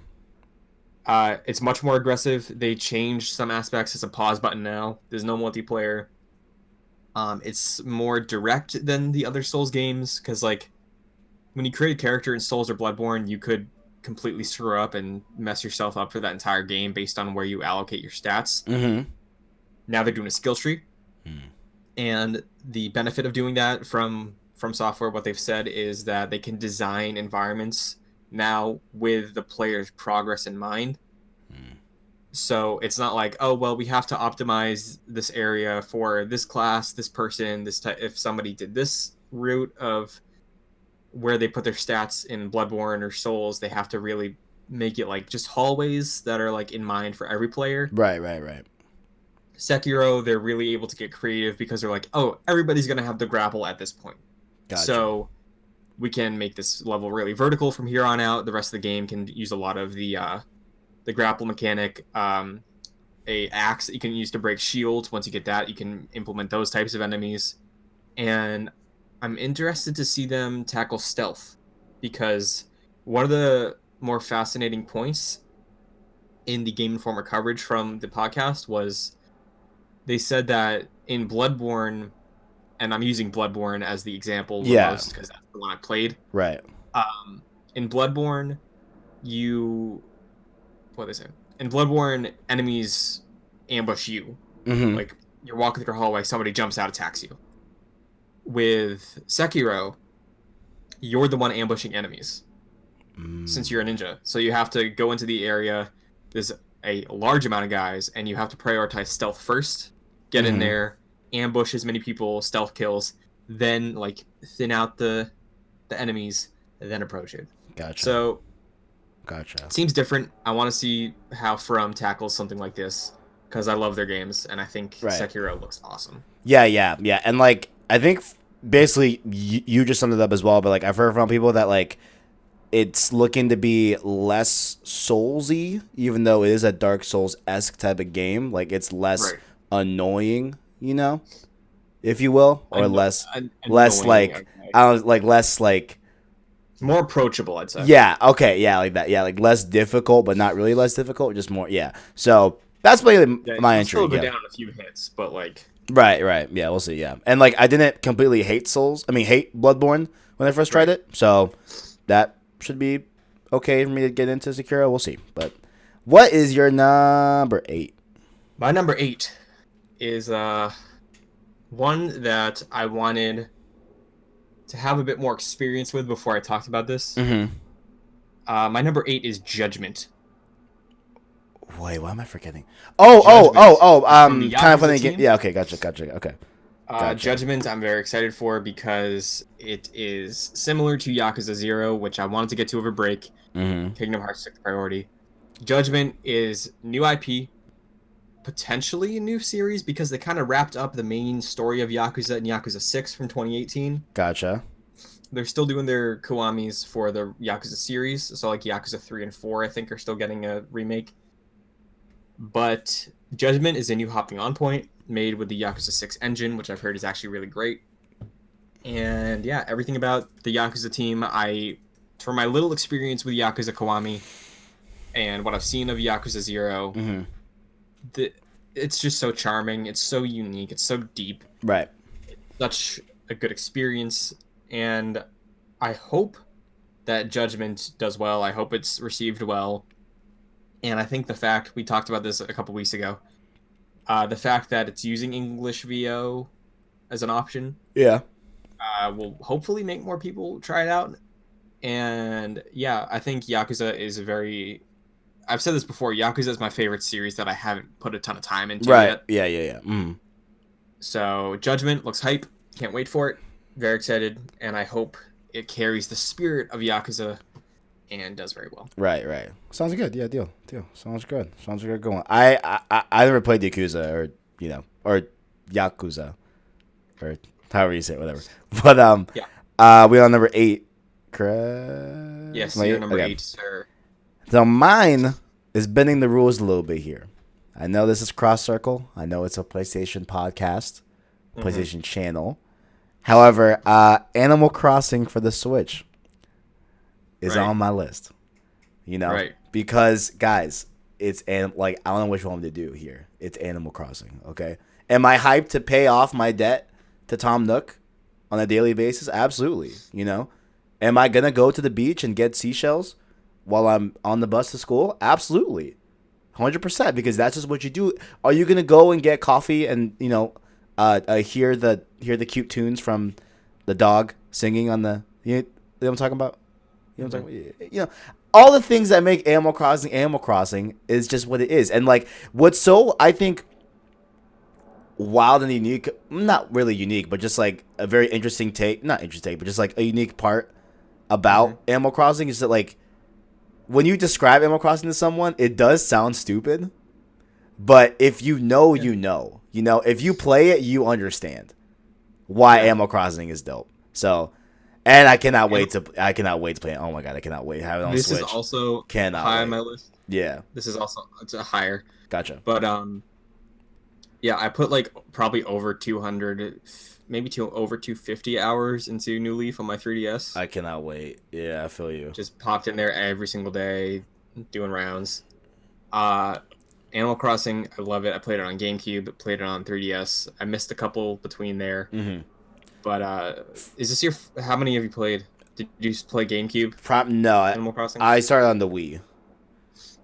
It's much more aggressive. They changed some aspects. It's a pause button now. There's no multiplayer. It's more direct than the other Souls games because, like, when you create a character in Souls or Bloodborne, you could completely screw up and mess yourself up for that entire game based on where you allocate your stats. Mm-hmm. Now they're doing a skill tree, and the benefit of doing that from software, what they've said is that they can design environments now with the player's progress in mind. So it's not like, oh, well, we have to optimize this area for this class, this person, this type. If somebody did this route of where they put their stats in Bloodborne or Souls, they have to really make it like just hallways that are like in mind for every player. Right. Sekiro, they're really able to get creative because they're like, oh, everybody's going to have the grapple at this point. Gotcha. So we can make this level really vertical from here on out. The rest of the game can use a lot of the grapple mechanic, a axe that you can use to break shields. Once you get that, you can implement those types of enemies. And I'm interested to see them tackle stealth, because one of the more fascinating points in the Game Informer coverage from the podcast was they said that in Bloodborne, and I'm using Bloodborne as the example the most because that's the one I played. Right. In Bloodborne, in Bloodborne, enemies ambush you. Mm-hmm. Like, you're walking through a hallway, somebody jumps out, attacks you. With Sekiro, you're the one ambushing enemies, since you're a ninja. So you have to go into the area. There's a large amount of guys, and you have to prioritize stealth first. Get in there, ambush as many people, stealth kills, then like thin out the enemies, and then approach it. Gotcha. So, it seems different. I want to see how From tackles something like this, because I love their games, and I think Sekiro looks awesome. Yeah. And like, I think basically you just summed it up as well, but like I've heard from people that like it's looking to be less Soulsy, even though it is a Dark Souls-esque type of game. Like, it's less annoying, you know, if you will, or less like, I was like less like more approachable, I'd say. Yeah. Okay. Yeah. Like that. Yeah. Like less difficult, but not really less difficult. Just more. Yeah. So that's basically my entry. Still go down a few hits, but like. Right. Yeah. We'll see. Yeah. And like, I didn't completely hate Bloodborne when I first tried it. So that should be okay for me to get into Sekiro. We'll see. But what is your number 8? My number 8 is one that I wanted to have a bit more experience with before I talked about this. Mm-hmm. My number 8 is Judgment. Wait, why am I forgetting? Kind of funny game. Yeah, okay, gotcha. Okay. Judgment, I'm very excited for because it is similar to Yakuza 0, which I wanted to get to over break. Mm-hmm. Kingdom Hearts took the priority. Judgment is new IP, potentially a new series, because they kind of wrapped up the main story of Yakuza in Yakuza 6 from 2018. Gotcha. They're still doing their Kiwamis for the Yakuza series, so like Yakuza 3 and 4, I think, are still getting a remake. But Judgment is a new hopping on point, made with the Yakuza 6 engine, which I've heard is actually really great. And yeah, everything about the Yakuza team, for my little experience with Yakuza Kiwami and what I've seen of Yakuza 0, mm-hmm. It's just so charming, it's so unique, it's so deep. Right. It's such a good experience, and I hope that Judgment does well. I hope it's received well. And I think the fact, we talked about this a couple weeks ago, the fact that it's using English VO as an option, will hopefully make more people try it out. And yeah, I think Yakuza is I've said this before, Yakuza is my favorite series that I haven't put a ton of time into yet. Yeah. Mm. So Judgment looks hype. Can't wait for it. Very excited, and I hope it carries the spirit of Yakuza and does very well. Right. Sounds good. Yeah, deal. Sounds good. Sounds like a good one. I never played Yakuza or Yakuza or however you say it, whatever. But we on number 8, correct? Yes, you're number 8, sir. So mine is bending the rules a little bit here. I know this is Cross Circle. I know it's a PlayStation podcast, PlayStation channel. However, Animal Crossing for the Switch is on my list. You know, because guys, it's like I don't know what you want me to do here. It's Animal Crossing. Okay, am I hyped to pay off my debt to Tom Nook on a daily basis? Absolutely. You know, am I gonna go to the beach and get seashells while I'm on the bus to school? Absolutely, 100%. Because that's just what you do. Are you gonna go and get coffee and hear the cute tunes from the dog singing on the you know what I'm talking about? You know what I'm talking about? You know, all the things that make Animal Crossing is just what it is. And like what's so I think wild and unique, not really unique, but just like a very interesting take, not interesting, but just like a unique part about Animal Crossing is that like when you describe Animal Crossing to someone, it does sound stupid. But if you know, you know. You know, if you play it, you understand why Animal Crossing is dope. So, and I cannot wait to play it. Oh my god, I cannot wait. Have it on this Switch. Is also high on my list. Yeah. This is also it's a higher. Gotcha. But yeah, I put like probably over 200, maybe over 250 hours into New Leaf on my 3DS. I cannot wait. Yeah, I feel you. Just popped in there every single day, doing rounds. Animal Crossing, I love it. I played it on GameCube, played it on 3DS. I missed a couple between there. Mm-hmm. But is this your? How many have you played? Did you play GameCube? No, Animal Crossing. I started on the Wii.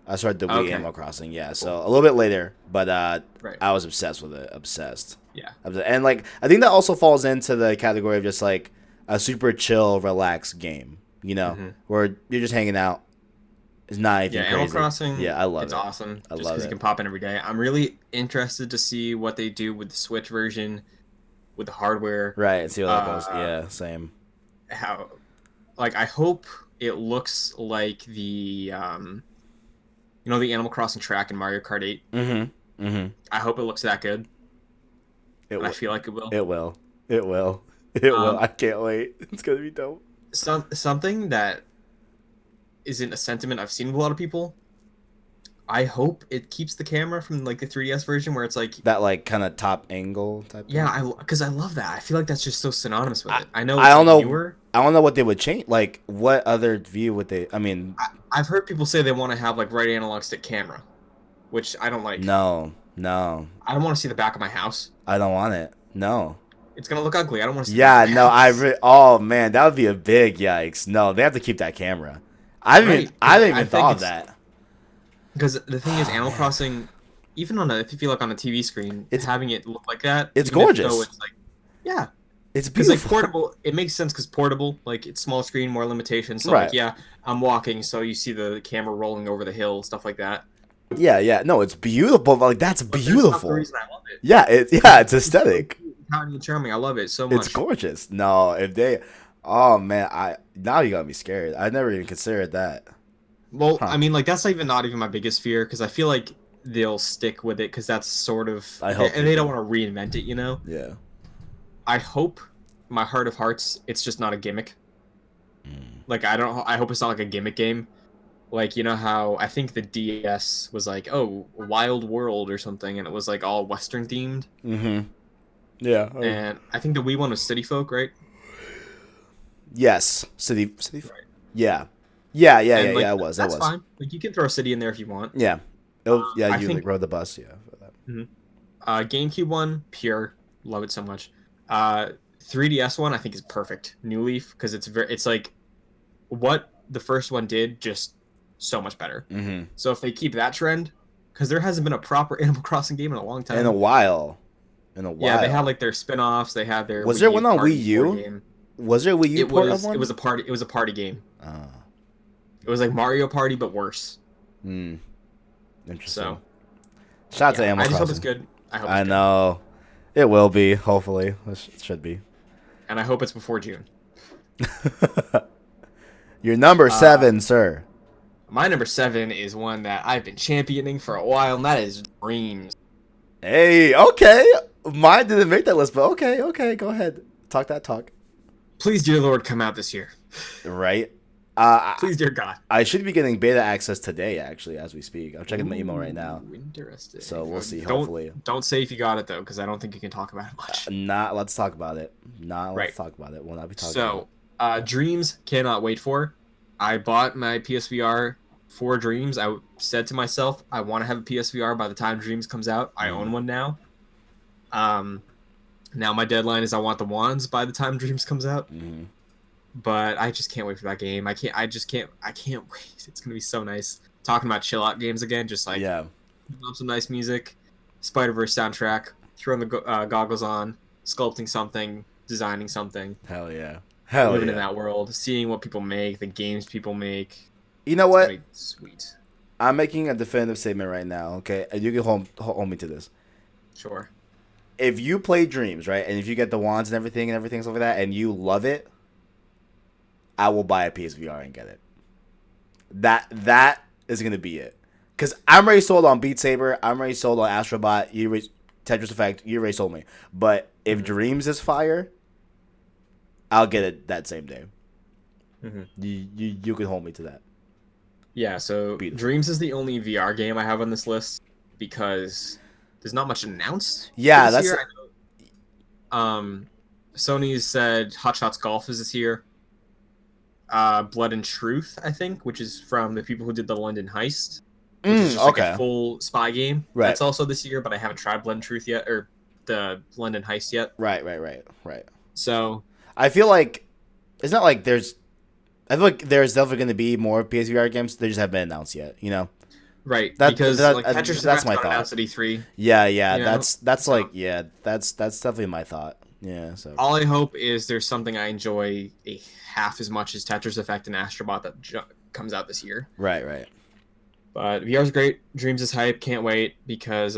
I started the Wii Animal Crossing, yeah. So a little bit later, but I was obsessed with it. Obsessed. Yeah. And like I think that also falls into the category of just like a super chill, relaxed game. You know, where you're just hanging out. It's not anything crazy. Animal Crossing. Yeah, I love it. It's awesome. I just love because it. you can pop in every day. I'm really interested to see what they do with the Switch version, with the hardware. Right. See how that goes. Yeah. Same. How, like, I hope it looks like the, the Animal Crossing track in Mario Kart 8. Mm-hmm. Mm-hmm. I hope it looks that good. I feel like it will. It will. It will. It will. I can't wait. It's gonna be dope. Something that isn't a sentiment I've seen with a lot of people. I hope it keeps the camera from like the 3DS version where it's like that like kind of top angle type. Yeah, because I love that. I feel like that's just so synonymous with it. I know. I don't know. Newer. I don't know what they would change. Like, what other view would they? I mean, I've heard people say they want to have like right analog stick camera, which I don't like. No. I don't want to see the back of my house. I don't want it. No. It's gonna look ugly. I don't want to see. Yeah, no. Oh man, that would be a big yikes. No, they have to keep that camera. I haven't even thought of that. Because the thing is, Animal Crossing, even if you feel like on a TV screen, it's having it look like that. It's gorgeous. It's like, yeah, it's beautiful. Like portable. It makes sense because portable, like it's small screen, more limitations. So like, yeah, I'm walking, so you see the camera rolling over the hill, stuff like that. Yeah. No, it's beautiful. Like that's beautiful. That's not the reason I love it. Yeah, it's aesthetic. It's charming. I love it so much. It's gorgeous. No, oh man, now you got me scared. I never even considered that. Well, I mean, like that's not even my biggest fear because I feel like they'll stick with it because that's sort of and they don't want to reinvent it, you know. Yeah. I hope, my heart of hearts, it's just not a gimmick. Like I hope it's not like a gimmick game. Like, you know how I think the DS was like, oh, Wild World or something, and it was like all Western themed. Mm-hmm. Yeah. And I think the Wii one was City Folk, right? Yes, City. Right. Yeah. Yeah. Like, it was. That's fine. Like you can throw a city in there if you want. Yeah. You like rode the bus. Yeah. For that. Mm-hmm. GameCube one, pure, love it so much. 3DS one, I think is perfect. New Leaf because it's like what the first one did, just so much better. Mm-hmm. So if they keep that trend, because there hasn't been a proper Animal Crossing game in a long time. In a while. Yeah, they had like their spin-offs. They had their. Was there one on Wii U? Was there a Wii U port of one? It was a party. It was a party game. It was like Mario Party, but worse. Interesting. So, shout out to Animal Crossing. I just hope it's good. I know. It will be, hopefully. It should be. And I hope it's before June. Your number 7, sir. My number 7 is one that I've been championing for a while, and that is Dreams. Hey, okay. Mine didn't make that list, but okay. Go ahead. Talk that talk. Please, dear Lord, come out this year. Right? Please, dear God. I should be getting beta access today, actually, as we speak. I'm checking my email right now. Interesting. So we'll see. Hopefully, don't say if you got it though, because I don't think you can talk about it much. Let's talk about it. Let's talk about it. We'll not be talking. So, Dreams cannot wait for. I bought my PSVR for Dreams. I said to myself, I want to have a PSVR by the time Dreams comes out. I own one now. Now my deadline is I want the wands by the time Dreams comes out. But I just can't wait for that game. I can't wait. It's gonna be so nice. Talking about chill out games again, just like some nice music, Spider-Verse soundtrack, throwing the goggles on, sculpting something, designing something. Hell yeah. Living in that world, seeing what people make, the games people make. You know what? Sweet. I'm making a definitive statement right now, okay? And you can hold me to this. Sure. If you play Dreams, right, and if you get the wands and everything stuff like that, and you love it, I will buy a PSVR and get it. That is gonna be it. Cause I'm already sold on Beat Saber. I'm already sold on Astrobot. Tetris Effect. You already sold me. But if Dreams is fire, I'll get it that same day. You can hold me to that. Yeah. So Dreams is the only VR game I have on this list because there's not much announced. Yeah, that's. Year. Sony said Hot Shots Golf is this year. Blood and Truth, I think, which is from the people who did the London Heist. Which is just like a full spy game. Right. That's also this year, but I haven't tried Blood and Truth yet, or the London Heist yet. Right. So I feel like it's not like there's. I feel like there's definitely going to be more PSVR games. They just haven't been announced yet. You know. Right. Because like Tetris that's my thought. Announced at E3. Yeah. That's definitely my thought. Yeah. So all I hope is there's something I enjoy half as much as Tetris Effect and Astrobot that comes out this year. Right. But VR's great. Dreams is hype. Can't wait because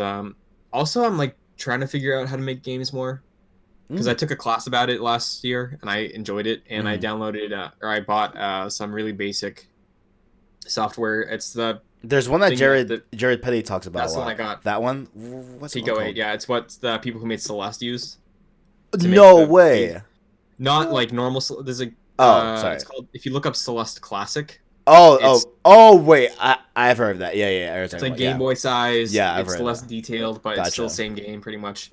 also I'm like trying to figure out how to make games more because I took a class about it last year and I enjoyed it and I downloaded or I bought some really basic software. It's there's one that Jared Petty talks about. That's a lot. The one I got. That one. What's it called? 8. Yeah, it's what the people who made Celeste use. No way. Not like normal. There's a. Sorry. It's called. If you look up Celeste Classic. Wait. I've heard of that. Yeah. It's like Game Boy size. Yeah, I've it's heard less that. detailed, but it's still the same game pretty much.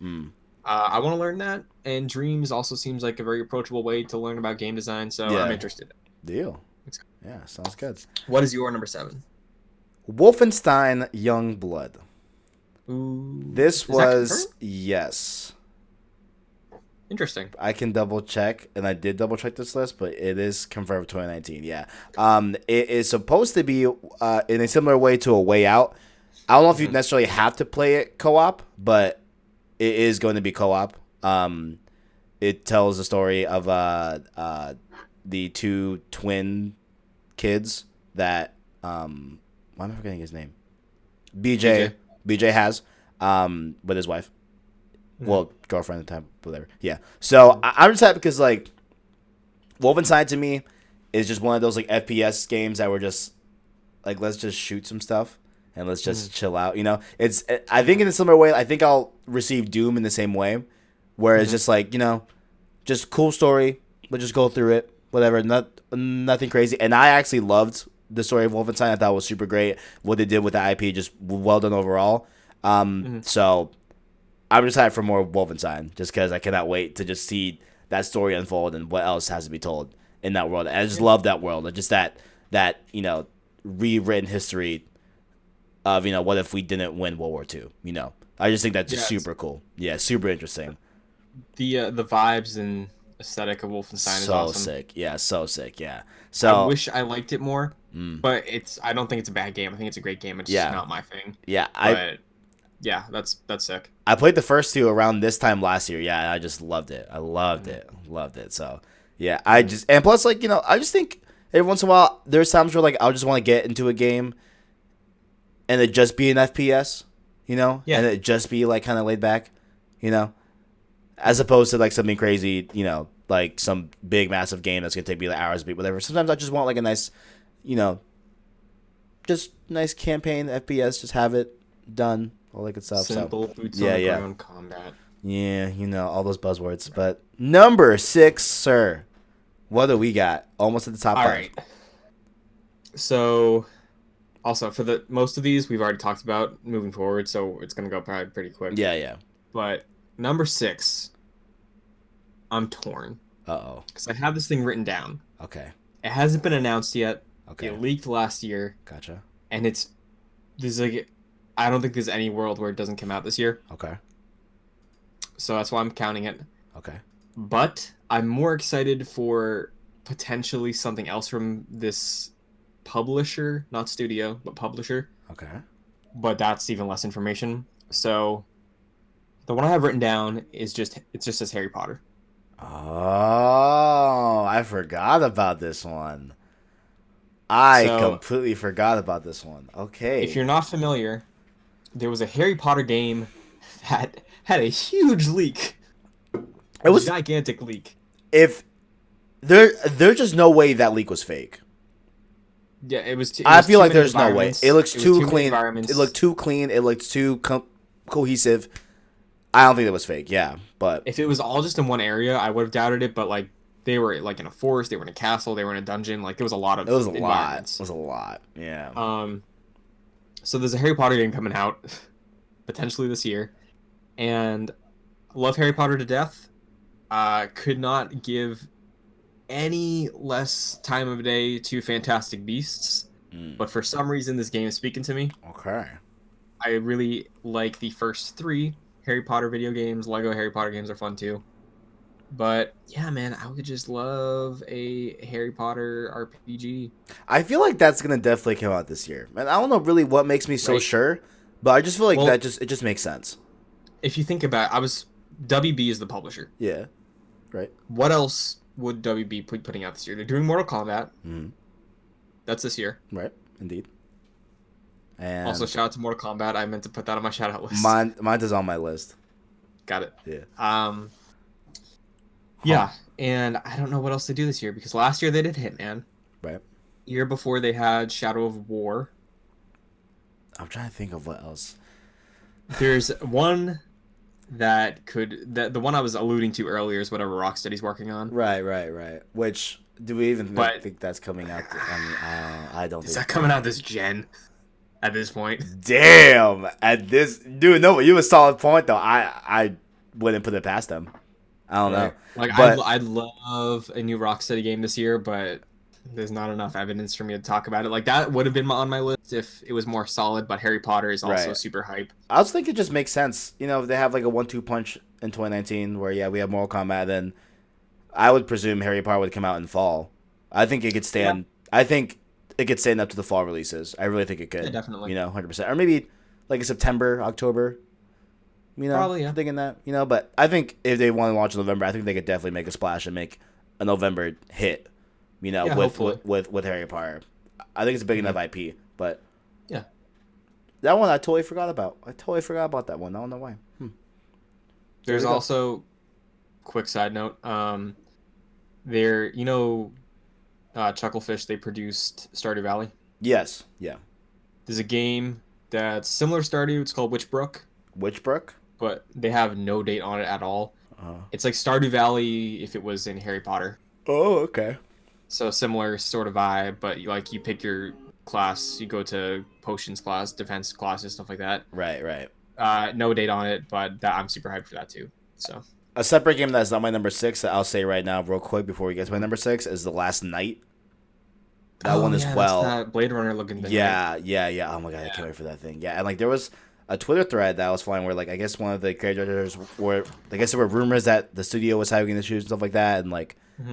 I want to learn that, and Dreams also seems like a very approachable way to learn about game design. So I'm interested. Deal. Yeah, sounds good. What is your number 7? Wolfenstein Youngblood. Ooh. This was yes. Interesting. I can double check, and I did double check this list, but it is confirmed for 2019. Yeah. It is supposed to be in a similar way to A Way Out. I don't know if you necessarily have to play it co-op, but it is going to be co-op. It tells the story of the two twin kids that why am I forgetting his name? BJ has with his wife. Well, girlfriend at the time, whatever. Yeah. So I'm just happy because like Wolfenstein to me is just one of those like FPS games that were just like let's just shoot some stuff and let's just chill out. You know, I think in a similar way. I think I'll receive Doom in the same way, where it's just like just cool story. Let's just go through it. Whatever. Nothing crazy. And I actually loved the story of Wolfenstein. I thought it was super great. What they did with the IP, just well done overall. So I'm just hyped for more Wolfenstein, just because I cannot wait to just see that story unfold and what else has to be told in that world. And I just love that world, and just that rewritten history of what if we didn't win World War II. I just think that's just super cool. Yeah, super interesting. The vibes and aesthetic of Wolfenstein is awesome. Sick. Yeah, so sick. Yeah. So I wish I liked it more, but I don't think it's a bad game. I think it's a great game. It's just not my thing. Yeah, yeah, that's sick. I played the first two around this time last year. Yeah, I just loved it. I loved it. So yeah, and plus I just think every once in a while there's times where like I'll just want to get into a game, and it just be an FPS, and it just be like kind of laid back, as opposed to like something crazy, like some big massive game that's gonna take me like hours to beat, whatever. Sometimes I just want like a nice, just nice campaign FPS, just have it done. All that good stuff. Simple boots on the ground combat. Yeah, all those buzzwords. But number 6, sir. What do we got? Almost at the top 5. All right. So, also for the most of these we've already talked about moving forward, so it's gonna go probably pretty quick. Yeah. But number 6, I'm torn. Uh-oh. Because I have this thing written down. Okay. It hasn't been announced yet. Okay. It leaked last year. Gotcha. And I don't think there's any world where it doesn't come out this year. Okay. So that's why I'm counting it. Okay. But I'm more excited for potentially something else from this publisher, not studio, but publisher. Okay. But that's even less information. So the one I have written down is just says Harry Potter. Oh, I forgot about this one. I completely forgot about this one. Okay. If you're not familiar, there was a Harry Potter game that had a huge leak. It was a gigantic leak. If there's just no way that leak was fake. Yeah, it was. I feel like there's no way. It looks too clean. It looked too clean. It looked too cohesive. I don't think it was fake. Yeah, but if it was all just in one area, I would have doubted it. But like they were like in a forest, they were in a castle, they were in a dungeon. Like there was a lot of. It was a lot. It was a lot. Yeah. So there's a Harry Potter game coming out, potentially this year, and I love Harry Potter to death. Could not give any less time of day to Fantastic Beasts, but for some reason this game is speaking to me. Okay. I really like the first 3 Harry Potter video games. Lego Harry Potter games are fun too. But yeah, man, I would just love a Harry Potter RPG. I feel like that's gonna definitely come out this year. And I don't know really what makes me so sure, but I just feel like it just makes sense. If you think about it, WB is the publisher. Yeah. Right. What else would WB be putting out this year? They're doing Mortal Kombat. Mm-hmm. That's this year. Right. Indeed. And also, shout out to Mortal Kombat. I meant to put that on my shout out list. Mine is on my list. Got it. Yeah. Yeah, and I don't know what else they do this year because last year they did Hitman. Right. Year before they had Shadow of War. I'm trying to think of what else. There's one the one I was alluding to earlier is whatever Rocksteady's working on. Right. Which do we even think that's coming out? I don't. Is that coming out this gen? At this point. Damn. At this, dude. No, you have a solid point though. I wouldn't put it past them. I don't know. Like I'd love a new Rocksteady game this year, but there's not enough evidence for me to talk about it. Like that would have been on my list if it was more solid. But Harry Potter is also super hype. I also think it just makes sense. You know, if they have like a 1-2 punch in 2019, where we have Mortal Kombat, then I would presume Harry Potter would come out in fall. I think it could stand. Yeah. I think it could stand up to the fall releases. I really think it could. Yeah, definitely. 100%, or maybe like a September, October. Probably, yeah. Thinking that, but I think if they want to launch in November, I think they could definitely make a splash and make a November hit, with Harry Potter. I think it's a big enough IP, but yeah, that one I totally forgot about. That one. I don't know why. There's also, quick side note, Chucklefish, they produced Stardew Valley. Yes, yeah. There's a game that's similar to Stardew. It's called Witchbrook. Witchbrook? But they have no date on it at all. It's like Stardew Valley if it was in Harry Potter. Oh, okay. So similar sort of vibe, but you pick your class, you go to potions class, defense classes, stuff like that. Right. No date on it, but I'm super hyped for that too. So a separate game that's not my number 6 that I'll say right now real quick before we get to my number 6 is The Last Night. That one as well. That's that Blade Runner looking thing. Yeah. Oh my god, I can't wait for that thing. Yeah, and there was a Twitter thread that I was following where I guess one of the creative directors were, I guess there were rumors that the studio was having issues and stuff like that, and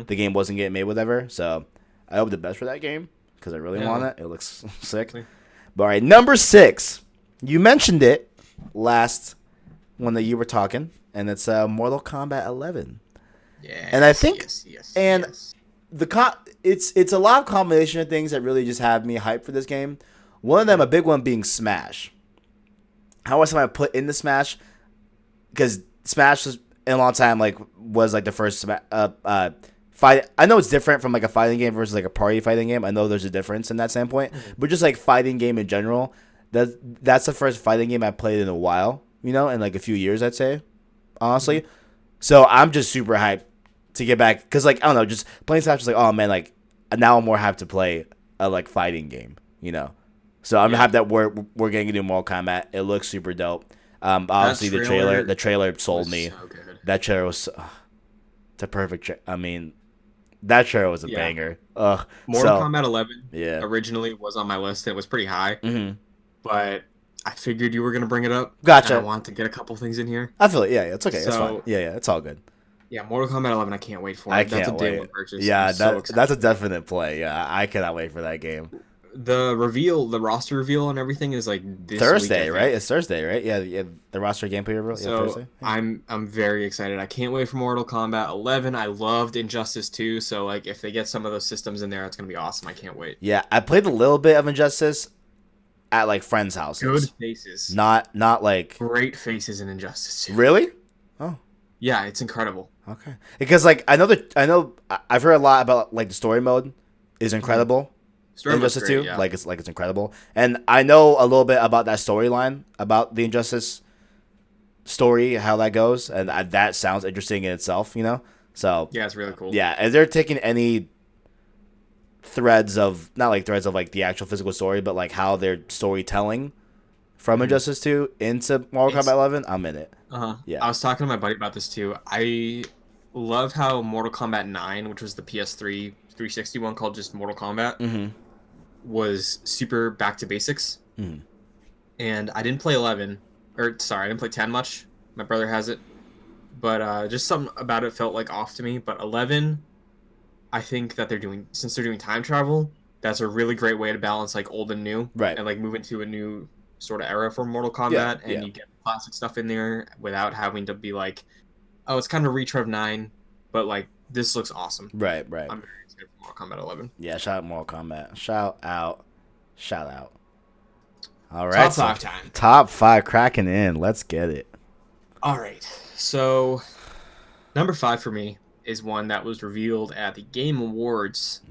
the game wasn't getting made, whatever. So I hope the best for that game because I really want it. It looks sick. But all right, number 6. You mentioned it last one that you were talking, and it's Mortal Kombat 11. Yeah. And I think, yes. it's a lot of combination of things that really just have me hyped for this game. One of them, a big one, being Smash. How much time I put into Smash? Because Smash was in a long time was the first fight. I know it's different from a fighting game versus a party fighting game. I know there's a difference in that standpoint, but just fighting game in general, that's the first fighting game I played in a while. In a few years, I'd say, honestly. So I'm just super hyped to get back because I don't know, just playing Smash is oh man, now I'm more hyped to play a like fighting game, you know. So I'm happy that we're getting to do Mortal Kombat. It looks super dope. Obviously the trailer sold me. So good. That trailer was it's a perfect. I mean, that trailer was a banger. Mortal Kombat 11 originally was on my list. It was pretty high, but I figured you were gonna bring it up. Gotcha. I want to get a couple things in here. I feel it. Yeah, it's okay. It's fine. Yeah, it's all good. Yeah, Mortal Kombat 11. I can't wait for it. I That's can't a day wait. one purchase. Yeah, that's a definite play. Yeah, I cannot wait for that game. The reveal, the roster reveal, and everything is like this Thursday, week, right? It's Thursday, right? Yeah, the roster gameplay reveal. So Thursday. Yeah. I'm very excited. I can't wait for Mortal Kombat 11. I loved Injustice 2, so like if they get some of those systems in there, it's gonna be awesome. I can't wait. Yeah, I played a little bit of Injustice at like friends' houses. Good faces. Not like great faces in Injustice 2. Really? Oh. Yeah, it's incredible. Okay. Because like I've heard a lot about like the story mode is incredible. Injustice 2, yeah. Like it's incredible. And I know a little bit about that storyline, about the Injustice story, how that goes, and that sounds interesting in itself, you know? So yeah, it's really cool. Yeah, and they're taking any threads of not like threads of like the actual physical story, but like how they're storytelling from Injustice 2 into Mortal Kombat 11, I'm in it. Yeah. I was talking to my buddy about this too. I love how Mortal Kombat 9, which was the PS3 360 one called just Mortal Kombat, was super back to basics. And I didn't play 11, or sorry, I didn't play 10 much. My brother has it. But just something about it felt like off to me. But 11, I think that since they're doing time travel, that's a really great way to balance like old and new. Right. And like move into a new sort of era for Mortal Kombat, and you get classic stuff in there without having to be like, oh, it's kind of a retro of 9, but like this looks awesome. Right. I'm very excited for Mortal Kombat 11. Yeah, shout out Mortal Kombat. Shout out. All right. Top 5 time. Top 5 cracking in. Let's get it. All right. So number 5 for me is one that was revealed at the Game Awards.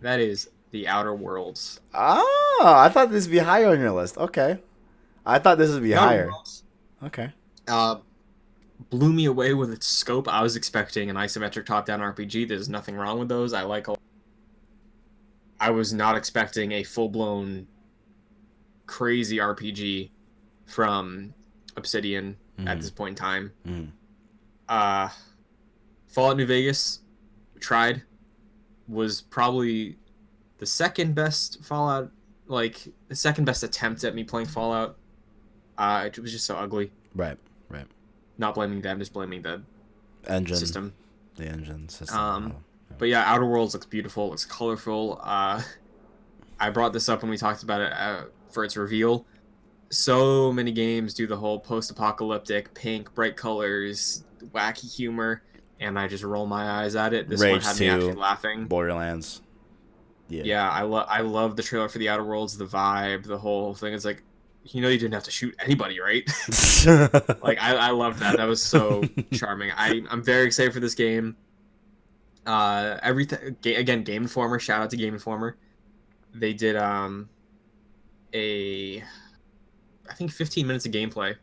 That is The Outer Worlds. Oh, I thought this would be higher on your list. Okay. I thought this would be higher. Okay. Blew me away with its scope. I was expecting an isometric top-down RPG. There's nothing wrong with those. I was not expecting a full-blown crazy RPG from Obsidian at this point in time. Fallout New Vegas was probably the second best Fallout, like the second best attempt at me playing Fallout. It was just so ugly. Right. Not blaming them, just blaming the engine system. The engine system. But yeah, Outer Worlds looks beautiful. Looks colorful. I brought this up when we talked about it for its reveal. So many games do the whole post-apocalyptic, pink, bright colors, wacky humor, and I just roll my eyes at it. This Rage one had 2, me actually laughing. Borderlands. Yeah, I love the trailer for the Outer Worlds, the vibe, the whole thing. It's like, you didn't have to shoot anybody, right? Like, I love that. That was so charming. I'm very excited for this game. Everything again, Game Informer. Shout out to Game Informer. They did I think 15 minutes of gameplay.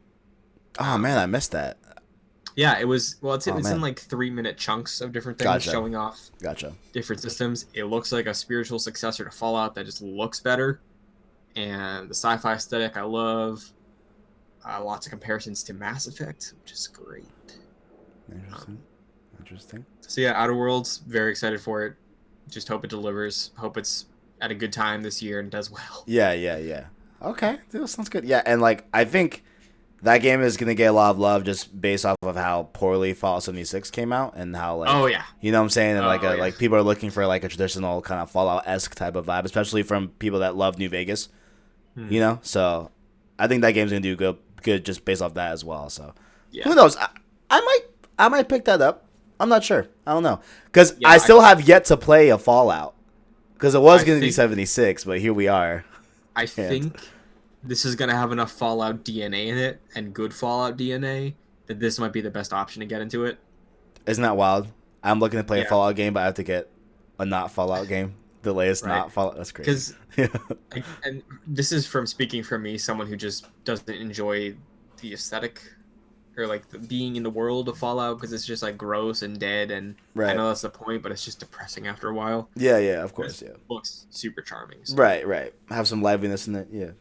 Oh man, I missed that. Yeah, it was. Well, it's in like 3-minute chunks of different things showing off. Gotcha. Different systems. It looks like a spiritual successor to Fallout that just looks better. And the sci-fi aesthetic I love. Lots of comparisons to Mass Effect, which is great. Interesting. So yeah, Outer Worlds, very excited for it. Just hope it delivers. Hope it's at a good time this year and does well. Yeah. Okay, that sounds good. Yeah, and like I think that game is gonna get a lot of love just based off of how poorly Fallout 76 came out and how like you know what I'm saying, and like people are looking for like a traditional kind of Fallout-esque type of vibe, especially from people that love New Vegas. You know, so I think that game's gonna do good just based off that as well. So who knows? I might pick that up. I'm not sure. I don't know because I still have yet to play a Fallout because it was gonna be 76, but here we are. I think this is going to have enough Fallout DNA in it and good Fallout DNA that this might be the best option to get into it. Isn't that wild? I'm looking to play a Fallout game, but I have to get a not Fallout game. The latest not Fallout. That's crazy. And this is speaking from me, someone who just doesn't enjoy the aesthetic or like being in the world of Fallout because it's just like gross and dead, and I know that's the point, but it's just depressing after a while. Yeah, of course, It looks super charming. So. Right. Have some liveliness in it. Yeah,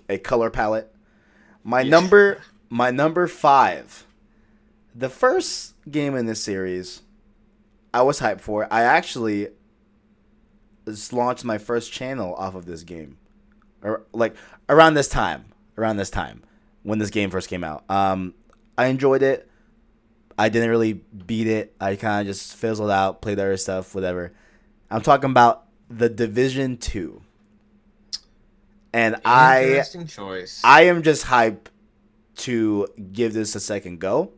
a color palette. My number 5. The first game in this series, I was hyped for. I actually launched my first channel off of this game, or like around this time when this game first came out. I enjoyed it. I didn't really beat it. I kind of just fizzled out, played other stuff, whatever. I'm talking about The Division 2. And Interesting choice. I am just hyped to give this a second go.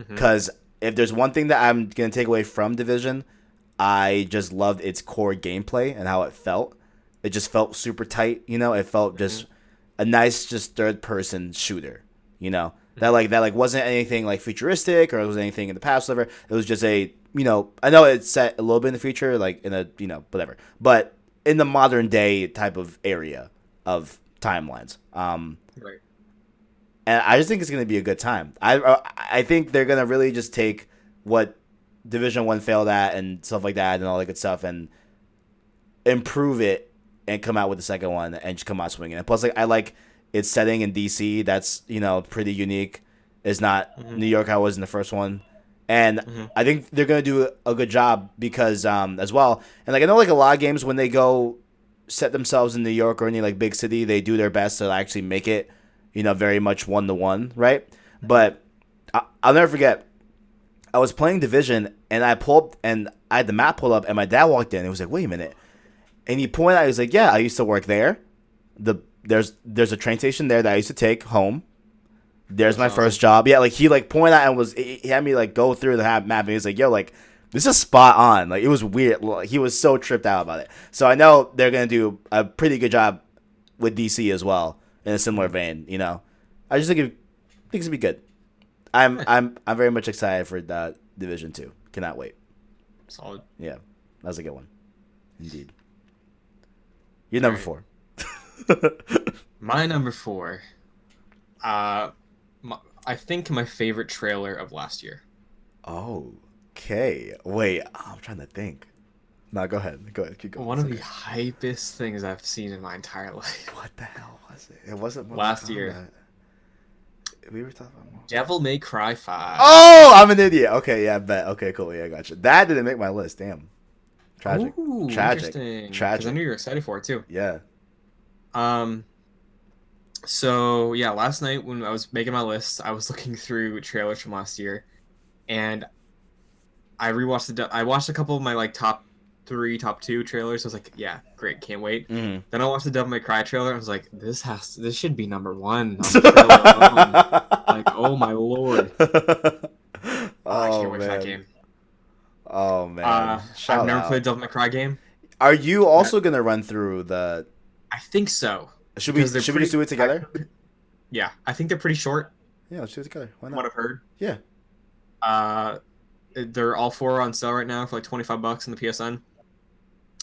Because if there's one thing that I'm going to take away from Division, I just loved its core gameplay and how it felt. It just felt super tight, you know? It felt just a nice just third-person shooter, you know? That wasn't anything like futuristic or it was anything in the past, whatever. It was just a, you know, I know it's set a little bit in the future, like in a, you know, whatever. But in the modern day type of area of timelines. Right. And I just think it's going to be a good time. I think they're going to really just take what Division 1 failed at and stuff like that and all that good stuff and improve it and come out with the second one and just come out swinging. And plus, like, I like its setting in DC. That's, you know, pretty unique. It's not New York how it was in the first one. And I think they're going to do a good job because, as well. And, like, I know, like, a lot of games when they go set themselves in New York or any, like, big city, they do their best to actually make it, you know, very much 1-to-1, right? But I'll never forget, I was playing Division, and I had the map pulled up, and my dad walked in, and he was like, wait a minute. And he pointed out, he was like, yeah, I used to work there. There's a train station there that I used to take home. There's my first job. Yeah, like, he, like, pointed out and he had me, like, go through the map, and he was like, yo, like, this is spot on. Like, it was weird. He was so tripped out about it. So I know they're going to do a pretty good job with DC as well. In a similar vein, you know, I just think it's gonna be good. I'm very much excited for Division 2. Cannot wait. Solid. Yeah, that was a good one, indeed. Your number 4. My number 4. I think my favorite trailer of last year. Okay. Wait, I'm trying to think. No, go ahead. Keep going. One of the hypest things I've seen in my entire life. What the hell was it? It wasn't last year. We were talking about Devil May Cry 5. Oh, I'm an idiot. Okay, yeah, bet. Okay, cool. Yeah, I got you. That didn't make my list. Damn. Tragic. Ooh, Tragic. Because I knew you were excited for it too. Yeah. So yeah, last night when I was making my list, I was looking through trailers from last year, and I watched a couple of my like top 2 trailers. I was like, yeah, great, can't wait. Then I watched the Devil May Cry trailer. I was like, this should be number 1. Like, oh my lord. I can't wait for that game. Oh man. I've never played a Devil May Cry game. Are you also gonna run through the? I think so. Should we just do it together? Yeah, I think they're pretty short. Yeah, let's do it together. Why not? What I've heard. Yeah. They're all 4 on sale right now for like $25 in the PSN.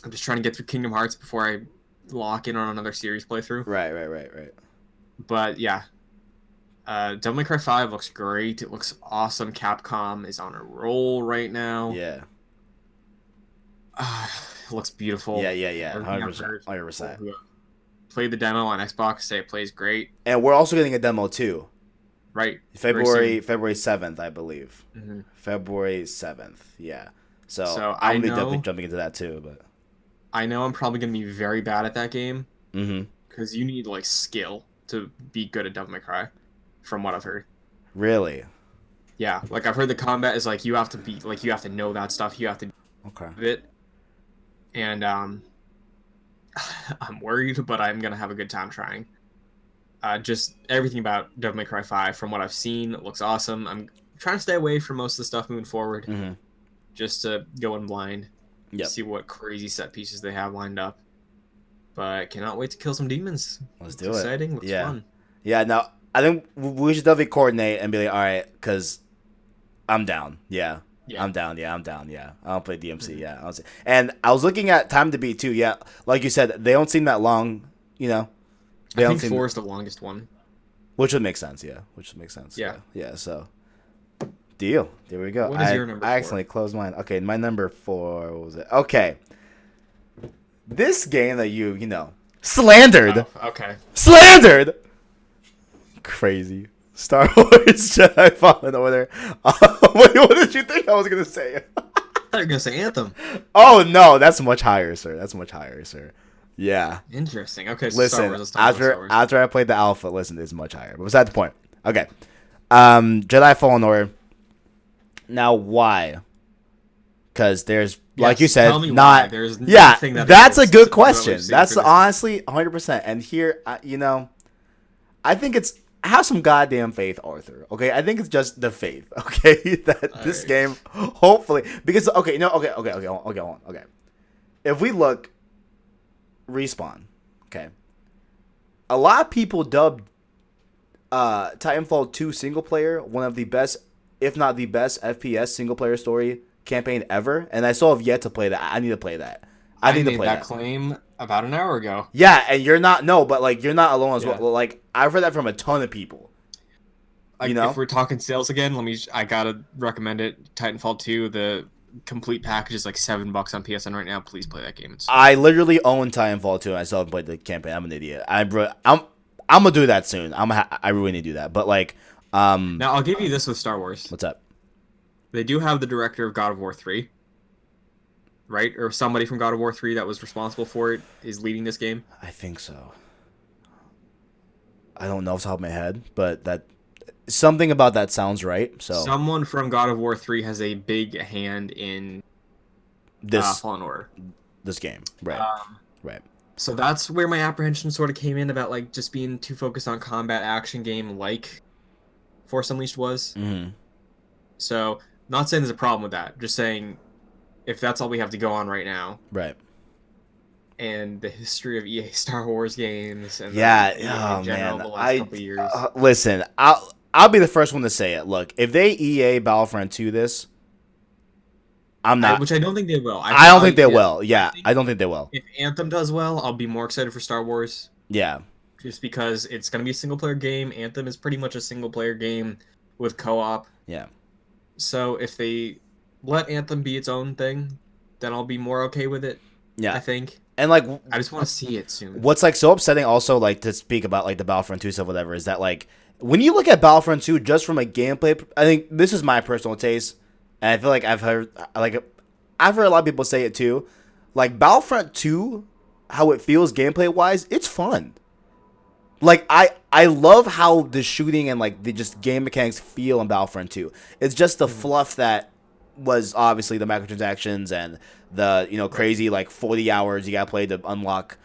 I'm just trying to get through Kingdom Hearts before I lock in on another series playthrough. Right. But yeah, Devil May Cry 5 looks great. It looks awesome. Capcom is on a roll right now. Yeah. It looks beautiful. Yeah. 100%. Played the demo on Xbox. Say it plays great. And we're also getting a demo too. Right. February 7th, I believe. Mm-hmm. February 7th. Yeah. So I'm definitely jumping into that too. But I know I'm probably gonna be very bad at that game. Mm-hmm. Because you need like skill to be good at Devil May Cry, from what I've heard. Really? Yeah, like I've heard the combat is like you have to know that stuff. You have to it. And I'm worried, but I'm gonna have a good time trying. Just everything about Devil May Cry 5, from what I've seen, looks awesome. I'm trying to stay away from most of the stuff moving forward, just to go in blind, see what crazy set pieces they have lined up. But cannot wait to kill some demons. Let's do it. Exciting. Looks fun. Yeah. Now I think we should definitely coordinate and be like, all right, because I'm down. Yeah. I'm down. Yeah. I don't play DMC. Yeah. And I was looking at Time to Beat too. Yeah. Like you said, they don't seem that long. You know. I think 4 is the longest one. Which would make sense, yeah. Yeah. So, deal. There we go. What is your number 4? I accidentally closed mine. Okay, my number 4. What was it? Okay. This game that you slandered. Oh, okay. Slandered. Crazy. Star Wars Jedi Fallen Order. Wait, what did you think I was gonna say? I thought you were gonna say Anthem. Oh no, that's much higher, sir. Yeah. Interesting. Okay, so Listen, Star Wars. after I played the alpha, listen, it's much higher. But beside the point. Okay. Jedi Fallen Order. Now, why? Because there's, like you said, not. There's yeah, that's a good to question. what That's honestly 100%. And here, I think it's. Have some goddamn faith, Arthur. Okay, I think it's just the faith. Okay, that this game, hopefully, because okay. If we look, Respawn. Okay, a lot of people dubbed Titanfall 2 single player one of the best, if not the best, FPS single player story campaign ever, and I still have yet to play that. I need to play that. I need to play that claim about an hour ago. Yeah, and you're not you're not alone as well. Like I've heard that from a ton of people. If we're talking sales again, I gotta recommend it. Titanfall 2, the complete package is like $7 on PSN right now. Please play that game. I literally own Titanfall 2 and I still haven't played the campaign. I'm an idiot. I'm gonna do that soon. I really need to do that. But now I'll give you this with Star Wars. What's up? They do have the director of God of War 3. Right? Or somebody from God of War 3 that was responsible for it is leading this game? I think so. I don't know off the top of my head, but that something about that sounds right. So someone from God of War 3 has a big hand in this Fallen Order. This game. Right. Right. So that's where my apprehension sort of came in about just being too focused on combat action game like Force Unleashed was. Mm-hmm. So not saying there's a problem with that. Just saying if that's all we have to go on right now. Right. And the history of EA Star Wars games and the last couple years. Listen, I'll be the first one to say it. Look, if they EA Battlefront 2 this, I'm not. Which I don't think they will. I don't think they will. Yeah, I don't think they will. If Anthem does well, I'll be more excited for Star Wars. Yeah. Just because it's going to be a single player game. Anthem is pretty much a single player game with co-op. Yeah. So if they let Anthem be its own thing, then I'll be more okay with it. Yeah. I think. And I just want to see it soon. What's so upsetting also to speak about the Battlefront 2 stuff, whatever, is that when you look at Battlefront 2 just from a gameplay, I think this is my personal taste, and I feel like I've heard a lot of people say it too. Battlefront 2, how it feels gameplay wise, it's fun. I love how the shooting and the just game mechanics feel in Battlefront 2. It's just the fluff that was obviously the microtransactions and the crazy 40 hours you gotta play to unlock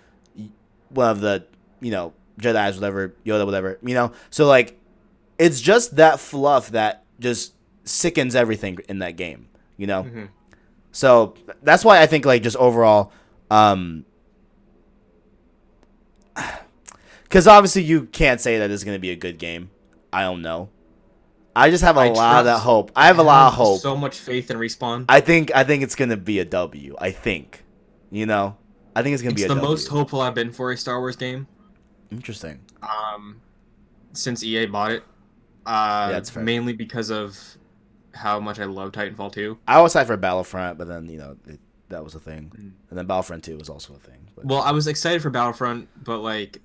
one of the Jedi's, whatever, Yoda, whatever, so it's just that fluff that just sickens everything in that game, Mm-hmm. So that's why I think just overall because obviously you can't say that it's going to be a good game. I don't know. I just have a lot of hope. I have a lot of hope. So much faith in Respawn. I think it's gonna be a W. I think, I think it's gonna be a W. It's the most hopeful I've been for a Star Wars game. Interesting. Since EA bought it. Yeah, that's fair. Mainly because of how much I love Titanfall 2. I was excited for Battlefront, but then that was a thing, and then Battlefront 2 was also a thing. But. Well, I was excited for Battlefront, but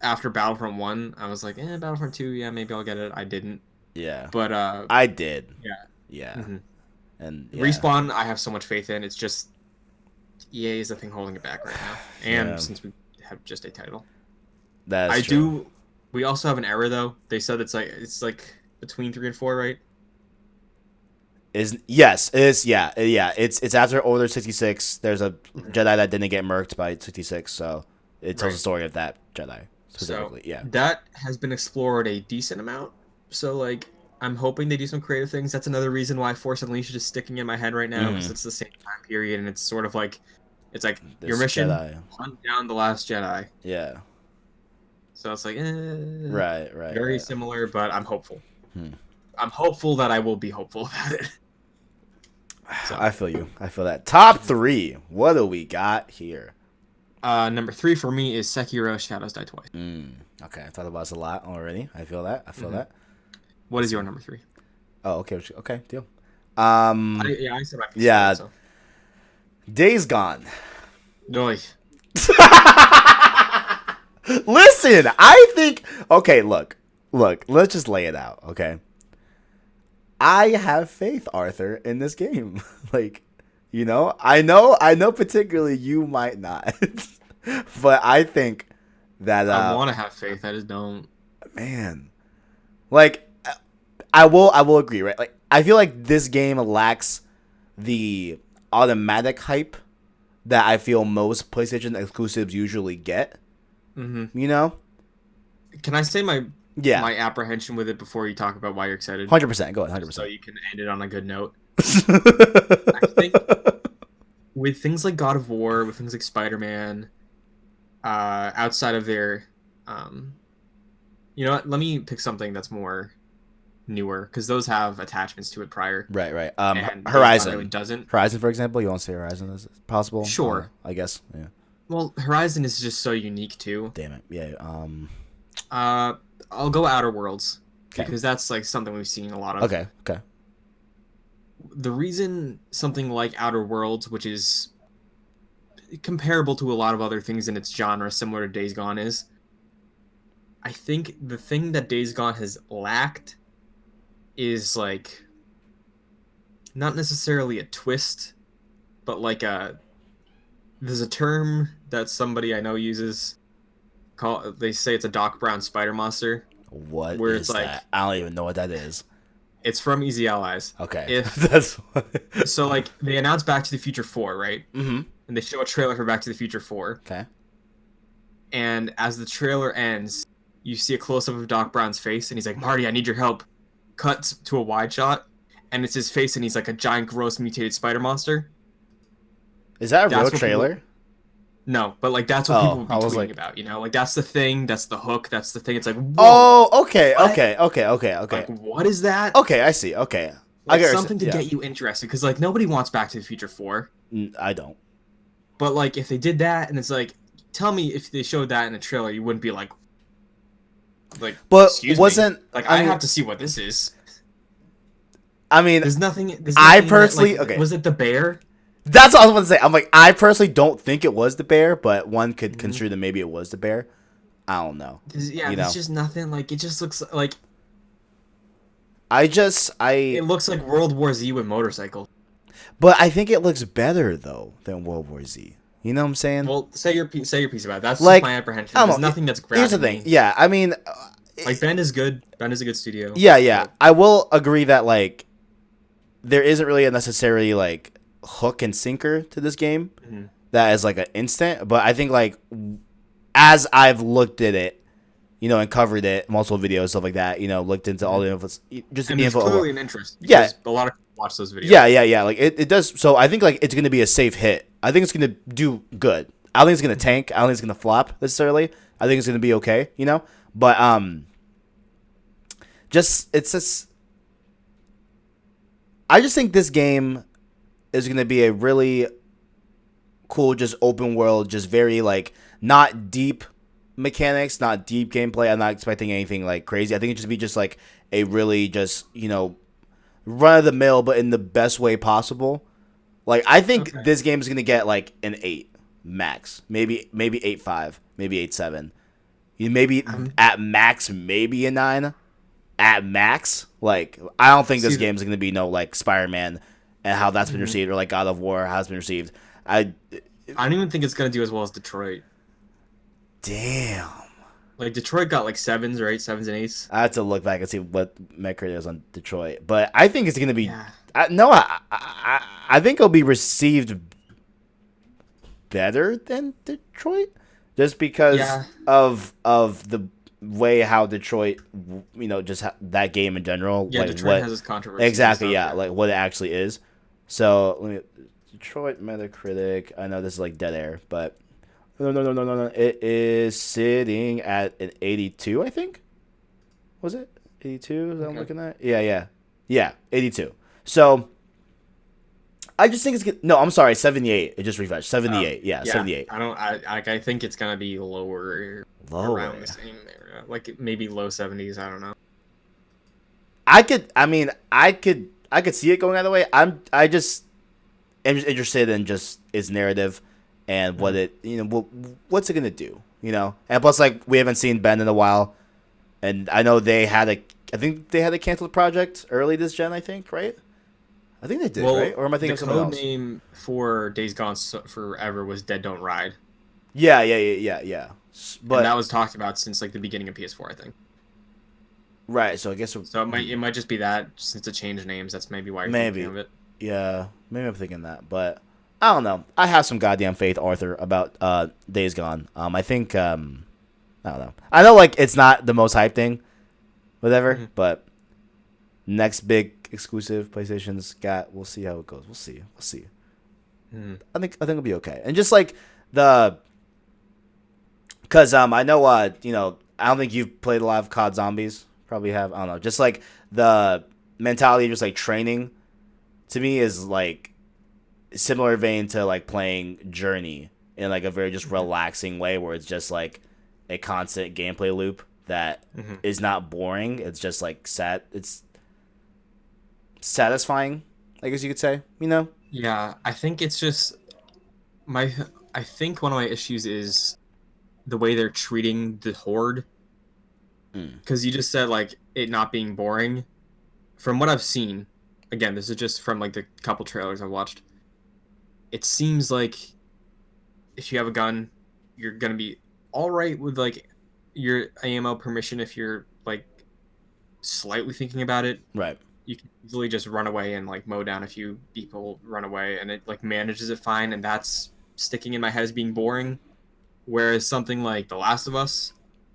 after Battlefront 1, I was Battlefront 2, yeah, maybe I'll get it. I didn't. Yeah. But I did. Yeah. Yeah. Mm-hmm. And Respawn, I have so much faith in. It's just EA is the thing holding it back right now. And since we have just a title. That's true. We also have an error though. They said it's between 3 and 4, right? Yes, it is. Yeah. It's after Order 66. There's a Jedi that didn't get murked by 66, so it tells the story of that Jedi specifically. So, yeah. That has been explored a decent amount. So I'm hoping they do some creative things. That's another reason why Force Unleashed is sticking in my head right now, because it's the same time period, and it's sort of your mission, hunt down the last Jedi. Yeah. So it's right. Very similar, but I'm hopeful. I'm hopeful that I will be hopeful about it. So. I feel you. I feel that. Top 3. What do we got here? Number 3 for me is Sekiro: Shadows Die Twice. Okay, I thought about this a lot already. I feel that. That. What is your number 3? Oh, okay, deal. I said my piece. Yeah. So. Days Gone. Oy. Listen, I think. Okay, look. Let's just lay it out. Okay. I have faith, Arthur, in this game. Like, I know. Particularly, you might not, but I think that I want to have faith. I just don't. Man, like, I will agree, right? Like, I feel like this game lacks the automatic hype that I feel most PlayStation exclusives usually get. Mm-hmm. Can I say my apprehension with it before you talk about why you're excited? 100%. Go ahead. 100%. So you can end it on a good note. I think with things like God of War, with things like Spider-Man, outside of their, you know what? Let me pick something that's more newer because those have attachments to it prior. Right. And Horizon really doesn't. Horizon, for example. You want to say Horizon is possible? Sure. I guess. Yeah. Well, Horizon is just so unique too. Damn it. Yeah. I'll go Outer Worlds because that's like something we've seen a lot of. Okay. The reason something like Outer Worlds, which is comparable to a lot of other things in its genre, similar to Days Gone, is I think the thing that Days Gone has lacked is like not necessarily a twist, but like there's a term that somebody I know uses. They say it's a Doc Brown spider monster. What where is it's like, that? I don't even know what that is. It's from Easy Allies. Okay. That's so like they announced Back to the Future 4, right? Mm-hmm. And they show a trailer for Back to the Future 4. Okay. And as the trailer ends, you see a close up of Doc Brown's face, and he's like, "Marty, I need your help." Cuts to a wide shot, and it's his face, and he's like a giant, gross, mutated spider monster. Is that a real trailer? No, but like that's what people would be tweeting about, Like that's the thing, that's the hook, that's the thing. It's like, whoa, oh, okay. Like, what is that? Okay, I see. Okay, like, I get something to get you interested, because like nobody wants Back to the Future 4. I don't. But like if they did that, and it's like, tell me if they showed that in a trailer, you wouldn't be like, but excuse wasn't me. Like I have to see what this is. I mean, there's nothing. I personally, okay. Was it the bear? That's what I was going to say. I'm like, I personally don't think it was the bear, but one could construe that maybe it was the bear. I don't know. There's just nothing. Like, it just looks like... It looks like World War Z with motorcycle. But I think it looks better, though, than World War Z. You know what I'm saying? Well, say your piece about it. That's like, just my apprehension. There's nothing that's grabbing Here's the thing. Yeah, I mean... like, Bend is good. Bend is a good studio. Yeah. I will agree that, like, there isn't really a necessarily, like, hook and sinker to this game that is like an instant, but I think like as I've looked at it, and covered it, multiple videos, stuff like that, looked into all the info, just the info. Clearly an interest. Yeah, a lot of people watch those videos. Yeah. Like it does. So I think like it's gonna be a safe hit. I think it's gonna do good. I don't think it's gonna tank. I don't think it's gonna flop necessarily. I think it's gonna be okay. But I just think this game is going to be a really cool, just open world, just very, like, not deep mechanics, not deep gameplay. I'm not expecting anything, like, crazy. I think it just be just, like, a really just, run-of-the-mill, but in the best way possible. Like, I think this game is going to get, like, an 8 max. Maybe 8.5, maybe 8.7. Maybe at max, maybe a 9. At max. Like, I don't think this game is going to be no, like, Spider-Man and how that's been received, or like God of War, how it's been received. I don't even think it's gonna do as well as Detroit. Damn. Like Detroit got like 7s, right? 7s and 8s. I have to look back and see what Metacritic is on Detroit, but I think it's gonna be. Yeah. I think it'll be received better than Detroit, just because of the way how Detroit, just that game in general. Yeah, like Detroit has its controversy. Exactly. Yeah, like what it actually is. So Detroit Metacritic. I know this is like dead air, but no. It is sitting at an 82, I think. Was it 82? Is that I'm looking at? Yeah, 82. So I just think it's good. No, I'm sorry, 78. It just refreshed. 78. Yeah, 78. I think it's gonna be lower. Around the same area, like maybe low 70s. I don't know. I could see it going either way. I'm just interested in just its narrative and what it, what's it gonna do, And plus, like, we haven't seen Ben in a while, and I know I think they had a canceled project early this gen. I think, right? I think they did, right? Or am I thinking of something else? The code name for Days Gone Forever was Dead Don't Ride. Yeah. But and that was talked about since like the beginning of PS4, I think. Right, so I guess it might just be that since it changed names. That's maybe why you're thinking of it. Yeah, maybe I'm thinking that, but I don't know. I have some goddamn faith, Arthur, about Days Gone. I think I don't know. I know like it's not the most hype thing, whatever. But next big exclusive PlayStation's got. We'll see how it goes. We'll see. I think it'll be okay. And just like because I know I don't think you've played a lot of COD Zombies. Probably have. I don't know. Just like the mentality of just like training to me is like similar vein to like playing Journey in like a very just relaxing way where it's just like a constant gameplay loop that is not boring. It's just like it's satisfying, I guess you could say, Yeah, I think it's just I think one of my issues is the way they're treating the Horde. Because you just said like it not being boring. From what I've seen, again, this is just from like the couple trailers I've watched. It seems like if you have a gun, you're gonna be all right with like your AML permission if you're like slightly thinking about it. Right. You can easily just run away and like mow down a few people, run away, and it like manages it fine, and that's sticking in my head as being boring. Whereas something like The Last of Us.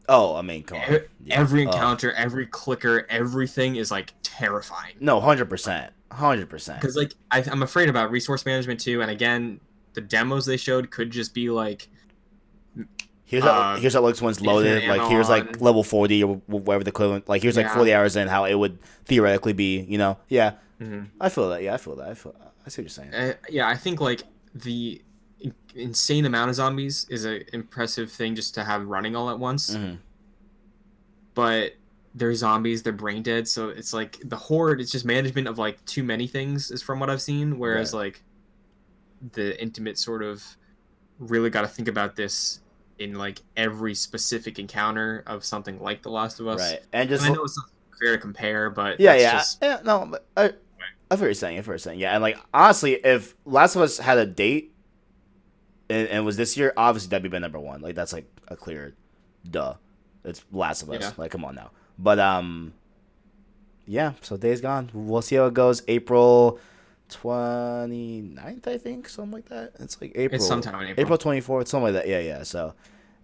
Oh, I mean, come on. Every encounter, every clicker, everything is like terrifying. No, 100%. 100%. Because like I'm afraid about resource management too, and again, the demos they showed could just be like, here's how it looks when it's loaded. Like here's like level 40 or whatever the equivalent. Like here's like 40 hours in, how it would theoretically be. Yeah. I feel that. Yeah, I feel that. I see what you're saying. Yeah, I think like the insane amount of zombies is an impressive thing just to have running all at once. But they're zombies, they're brain dead, so it's like the Horde, it's just management of like too many things is from what I've seen, whereas like the Intimate sort of really got to think about this in like every specific encounter of something like The Last of Us. Right. And I know it's not fair to compare, but no, but I feel what you're saying. Yeah, and like honestly, if Last of Us had a date and was this year, obviously that'd be my number one. Like that's like a clear duh. It's Last of Us. Yeah. Like come on now. But yeah, so Days Gone. We'll see how it goes. April 29th, I think, something like that. It's like April. It's sometime in April. April 24th, something like that. Yeah. So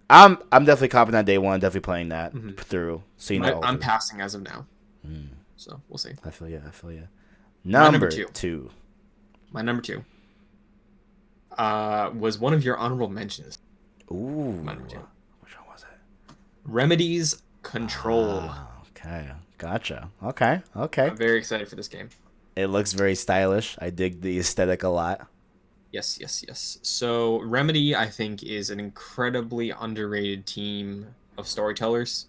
I'm definitely copping that day one, definitely playing that through. Seeing that. I'm passing as of now. So we'll see. I feel you. Number two. My number two. Was one of your honorable mentions. Ooh. My number two. Which one was it? Remedy's Control. Okay. Gotcha. Okay. I'm very excited for this game. It looks very stylish. I dig the aesthetic a lot. Yes. So Remedy, I think, is an incredibly underrated team of storytellers.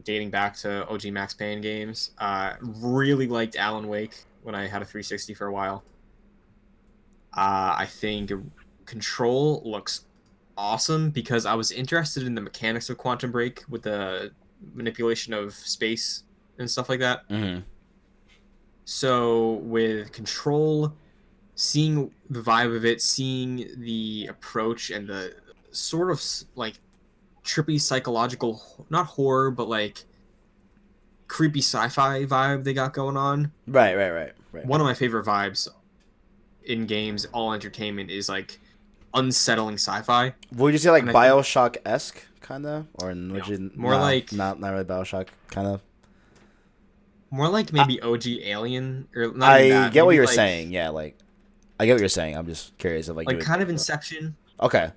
Dating back to OG Max Payne games. Really liked Alan Wake when I had a 360 for a while. I think Control looks awesome because I was interested in the mechanics of Quantum Break with the manipulation of space and stuff like that. So with Control, seeing the vibe of it, seeing the approach and the sort of like trippy psychological, not horror, but like creepy sci-fi vibe they got going on. Right. One of my favorite vibes in games, all entertainment, is like unsettling sci-fi. Would you say like BioShock-esque kind of, or would you like not really BioShock kind of? More like maybe OG Alien, or not. I get what you're saying. Yeah, like I get what you're saying. I'm just curious if like kind of Inception. Okay.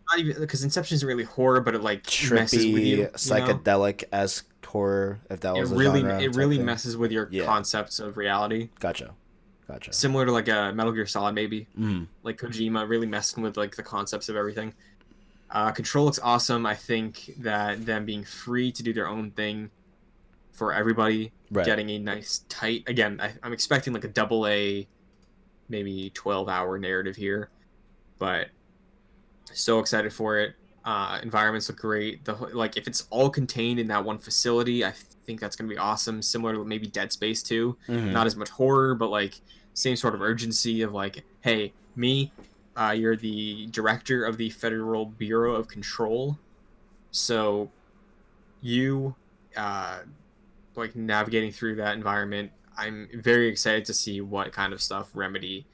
Not even because Inception isn't really horror, but it like trippy, messes with you, psychedelic-esque horror. If that was it really messes with your concepts of reality. Gotcha. Similar to like a Metal Gear Solid, maybe. Mm. Like Kojima really messing with like the concepts of everything. Control looks awesome. I think that them being free to do their own thing for everybody, getting a nice tight. Again, I'm expecting like a double A, maybe 12-hour narrative here, but so excited for it. Environments look great. Like if it's all contained in that one facility, I think that's gonna be awesome. Similar to maybe Dead Space 2. Not as much horror, but like same sort of urgency of like, hey, you're the director of the Federal Bureau of Control, so you like navigating through that environment. I'm very excited to see what kind of stuff Remedy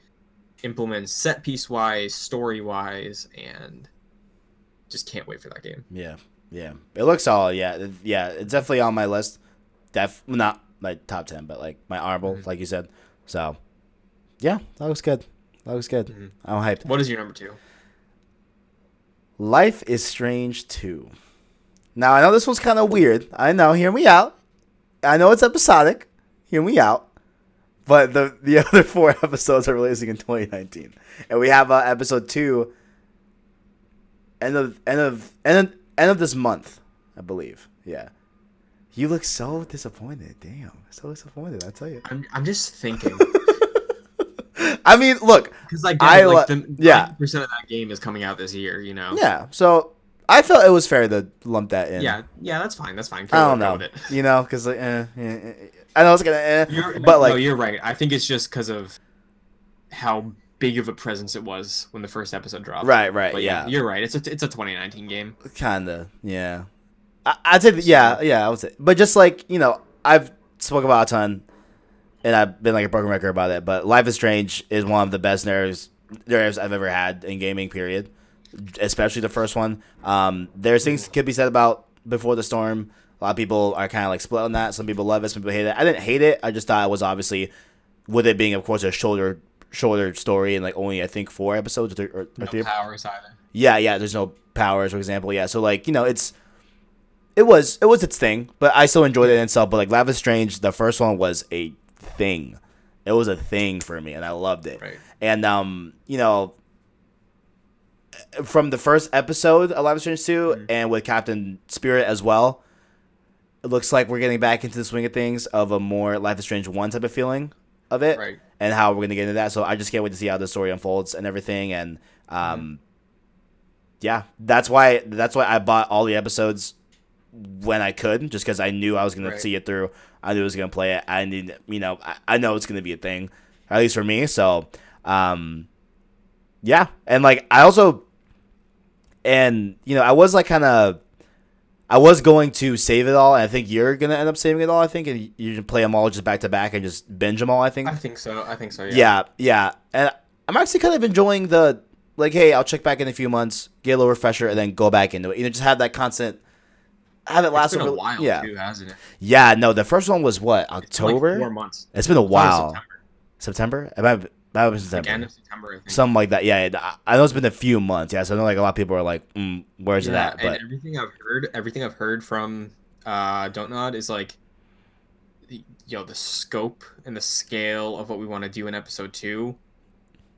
implements set piece wise, story wise, and just can't wait for that game. Yeah, it looks solid. Yeah, it's definitely on my list. Not my top 10, but like my honorable, like you said. So yeah, that looks good. I'm hyped. What is your number 2? Life is Strange 2. Now I know this one's kind of weird. I know. Hear me out. I know it's episodic. Hear me out. But the other 4 episodes are releasing in 2019, and we have episode 2 end of this month, I believe. Yeah. You look so disappointed. Damn, so disappointed. I tell you. I'm just thinking. I mean, look, because like 90% of that game is coming out this year. You know. Yeah. So I felt it was fair to lump that in. Yeah, that's fine. I don't know. You know, because like, I know it's gonna. But like, no, you're right. I think it's just because of how big of a presence it was when the first episode dropped. Right. But yeah, you're right. It's a 2019 game. Kinda. Yeah. I'd say I would say, but just like I've spoken about a ton, and I've been like a broken record about it. But Life is Strange is one of the best narratives I've ever had in gaming. Period. Especially the first one. There's things that could be said about Before the Storm. A lot of people are kind of like split on that. Some people love it, some people hate it. I didn't hate it. I just thought it was obviously, with it being of course a shorter story and like only I think 4 episodes or no 3. Powers either. Yeah. There's no powers, for example. Yeah, so like it was its thing, but I still enjoyed it in itself. But like Life is Strange, the first one was a thing. It was a thing for me, and I loved it. Right. And from the first episode of Life is Strange 2, and with Captain Spirit as well, it looks like we're getting back into the swing of things of a more Life is Strange 1 type of feeling of it, right? And how we're gonna get into that. So I just can't wait to see how the story unfolds and everything. And yeah, that's why I bought all the episodes when I could, just because I knew I was gonna see it through. I knew I was gonna play it. I need, I know it's gonna be a thing, at least for me. So, yeah, and like I also, and I was like I was going to save it all, and I think you're gonna end up saving it all. I think, and you can play them all just back to back and just binge them all. I think. I think so. Yeah. Yeah, and I'm actually kind of enjoying the like, hey, I'll check back in a few months, get a little refresher, and then go back into it. Just have that constant. Have it last a while, too, hasn't it? Yeah, no, the first one was what, October? Like 4 months. It's been a while. September? It might have been September. Like end of September, I think. Something like that. Yeah, I know it's been a few months. Yeah, so I know like a lot of people are like, where's it at? But everything I've heard from Don't Nod is like, the scope and the scale of what we want to do in episode 2,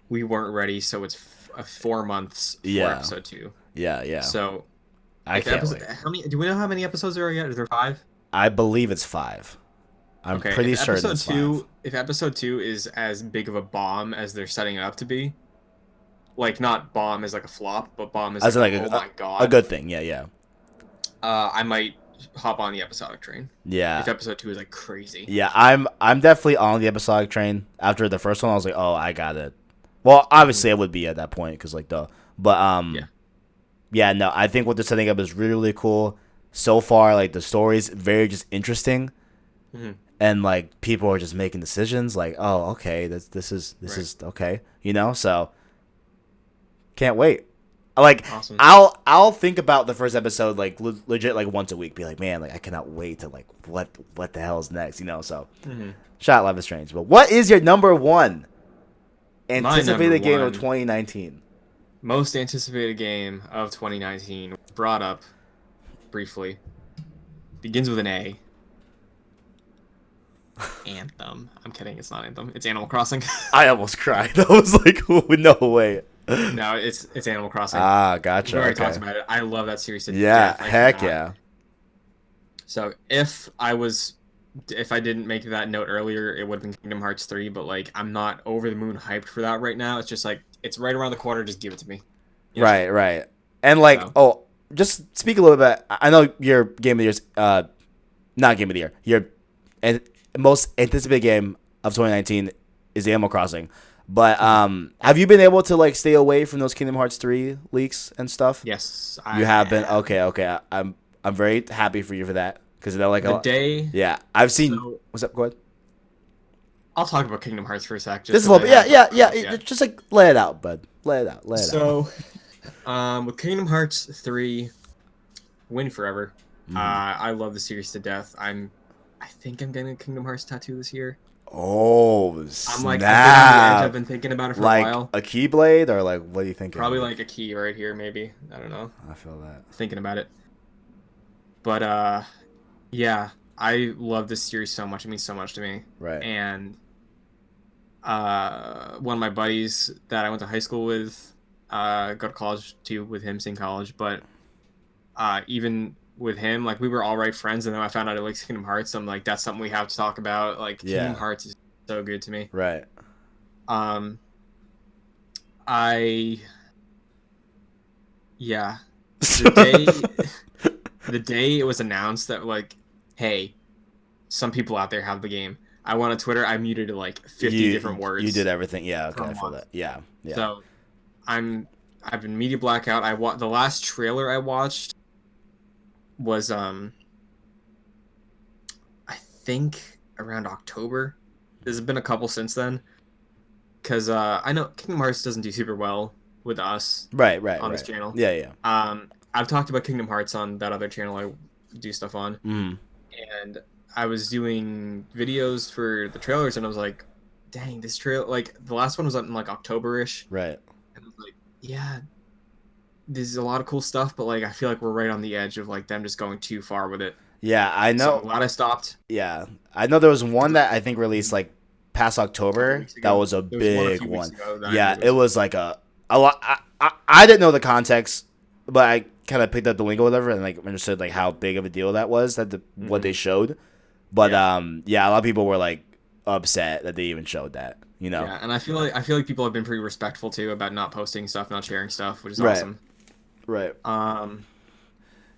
we weren't ready, so it's 4 months for episode 2. Yeah. So. I can't wait. Do we know how many episodes there are yet? Is there 5? I believe it's 5. I'm pretty sure it's 5. If episode 2 is as big of a bomb as they're setting it up to be, like not bomb as like a flop, but bomb as like oh my god, a good thing. Yeah. I might hop on the episodic train. Yeah. If episode 2 is like crazy. Yeah, I'm definitely on the episodic train. After the first one, I was like, oh, I got it. Well, obviously, I would be at that point because like yeah, no, I think what they're setting up is really, really cool. So far, like, the story's very just interesting. And, like, people are just making decisions. Like, oh, okay, this is okay. So, can't wait. Like, awesome. I'll think about the first episode, like, legit, like, once a week. Be like, man, like, I cannot wait to, like, what the hell is next, So, shout out Life is Strange. But what is your number 1 anticipated game of 2019? Most anticipated game of 2019, brought up briefly, begins with an A. Anthem. I'm kidding. It's not Anthem. It's Animal Crossing. I almost cried. I was like, no way. No, it's Animal Crossing. Ah, gotcha. We already okay. talked about it. I love that series to Yeah, death. heck yeah. So if I didn't make that note earlier, it would have been Kingdom Hearts 3, but like I'm not over the moon hyped for that right now. It's just like it's right around the corner, just give it to me. You know? Right. And like, So. just speak a little bit. I know your game of the year's not game of the year. Your most anticipated game of 2019 is Animal Crossing. But have you been able to like stay away from those Kingdom Hearts 3 leaks and stuff? Yes, You have been. Okay. I'm very happy for you for that because they're like the day. Yeah, I've seen. So, what's up? Go ahead. I'll talk about Kingdom Hearts for a sec. Just a little bit. Yeah. Just like lay it out, bud. Lay it out. So, with Kingdom Hearts 3, win forever. I love the series to death. I think I'm getting a Kingdom Hearts tattoo this year. Oh, snap. I'm like, I've been thinking about it for a while. A Keyblade or like what do you think? Probably like a key right here, maybe. I don't know. I feel that. Thinking about it. But yeah, I love this series so much. It means so much to me. Right. And one of my buddies that I went to high school with, go to college too with him, same college, but even with him, like we were all right friends, and then I found out he likes Kingdom Hearts. So I'm like, that's something we have to talk about. Like Kingdom Hearts is so good to me. Right. The day it was announced that like, hey, some people out there have the game. I went on Twitter. I muted like 50 different words. You did everything. Yeah. Okay. I feel that. Yeah. So I've been media blackout. The last trailer I watched was I think around October. There's been a couple since then. Cause I know Kingdom Hearts doesn't do super well with us. Right. On this channel. Yeah. I've talked about Kingdom Hearts on that other channel I do stuff on. And I was doing videos for the trailers, and I was like, dang, this trail, like the last one was up in like October-ish. Right. And I was like, yeah, there's a lot of cool stuff, but like I feel like we're right on the edge of like them just going too far with it. Yeah, I know. So I'm glad I stopped. Yeah, I know there was one that I think released like past October. That was a big one. Yeah, it was like a lot. I didn't know the context, but I kind of picked up the lingo, or whatever, and like understood like how big of a deal that was what they showed. But yeah, a lot of people were like upset that they even showed that. You know. Yeah, and I feel like people have been pretty respectful too about not posting stuff, not sharing stuff, which is awesome. Right.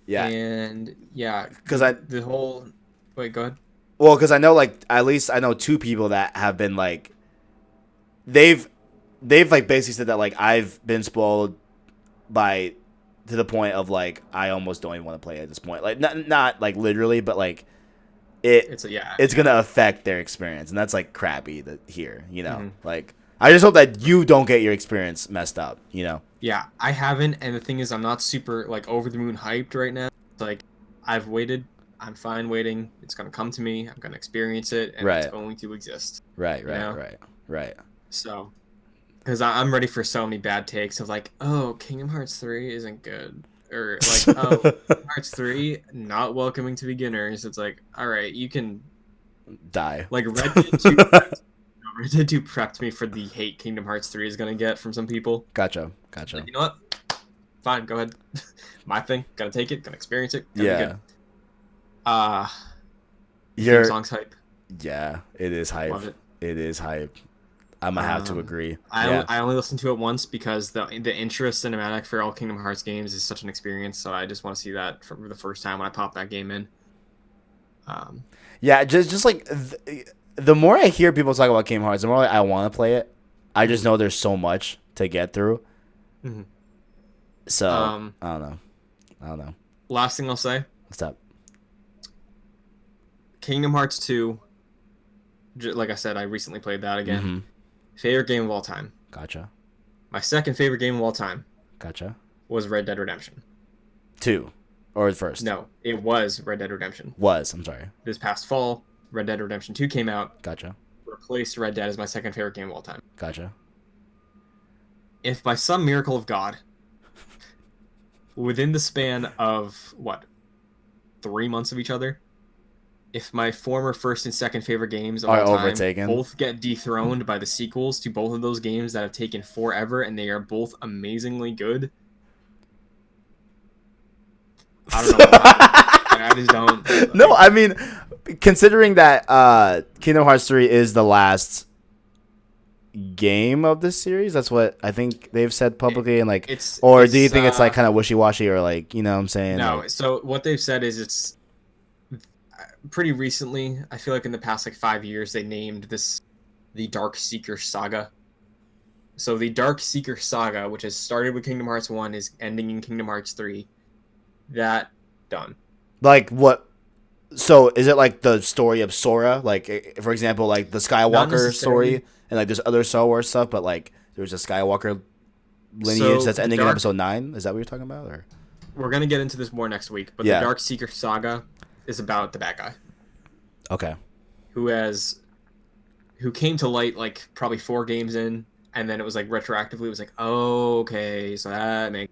Yeah. And yeah, because wait, go ahead. Well, because I know like at least I know two people that have been like they've like basically said that like I've been spoiled to the point of like I almost don't even want to play it at this point. Like not like literally, but like it's gonna affect their experience, and that's like crappy to hear. You know, like I just hope that you don't get your experience messed up. You know. Yeah, I haven't, and the thing is, I'm not super like over the moon hyped right now. Like, I've waited. I'm fine waiting. It's gonna come to me. I'm gonna experience it, and it's going to exist. Right. So, because I'm ready for so many bad takes of like, oh, Kingdom Hearts 3 isn't good, or like, oh, Kingdom Hearts 3 not welcoming to beginners. It's like, all right, you can die. Like Red Dead 2. Red Dead 2 prepped me for the hate Kingdom Hearts 3 is gonna get from some people. Gotcha. Like, you know what? Fine, go ahead. My thing. Gotta take it. Gotta experience it. Yeah. Your song's hype. Yeah, it is hype. Love it. It is hype. I'm gonna have to agree. I only listened to it once because the intro cinematic for all Kingdom Hearts games is such an experience. So I just want to see that for the first time when I pop that game in. Yeah, just like the more I hear people talk about Kingdom Hearts, the more I want to play it. I just know there's so much to get through. So I don't know. Last thing I'll say. What's up? Kingdom Hearts 2. Like I said, I recently played that again. Favorite game of all time. Gotcha. My second favorite game of all time. Gotcha. Was Red Dead Redemption 2, or the first? No, it was Red Dead Redemption. I'm sorry. This past fall, Red Dead Redemption 2 came out. Gotcha. Replaced Red Dead as my second favorite game of all time. Gotcha. If by some miracle of God, within the span of, 3 months of each other, if my former first and second favorite games of Are all time overtaken. both get dethroned by the sequels to both of those games that have taken forever and they are both amazingly good, I don't know. I just don't. No, I mean, considering that Kingdom Hearts 3 is the last game of this series, that's what I think they've said publicly, and like, or do you think it's like kind of wishy-washy, or like, you know what I'm saying? No, like, so what they've said is it's pretty recently, I feel like in the past like 5 years, they named this the Dark Seeker Saga. So the Dark Seeker Saga, which has started with Kingdom Hearts 1, is ending in Kingdom Hearts 3. That done. Like what? So is it like the story of Sora? Like, for example, like the Skywalker story, and like there's other Star Wars stuff, but like there's a Skywalker lineage that's ending in episode 9. Is that what you're talking about? Or we're gonna get into this more next week, but yeah. The Dark Seeker Saga is about the bad guy. Okay. Who came to light like probably 4 games in, and then it was like retroactively it was like, oh, okay, so that makes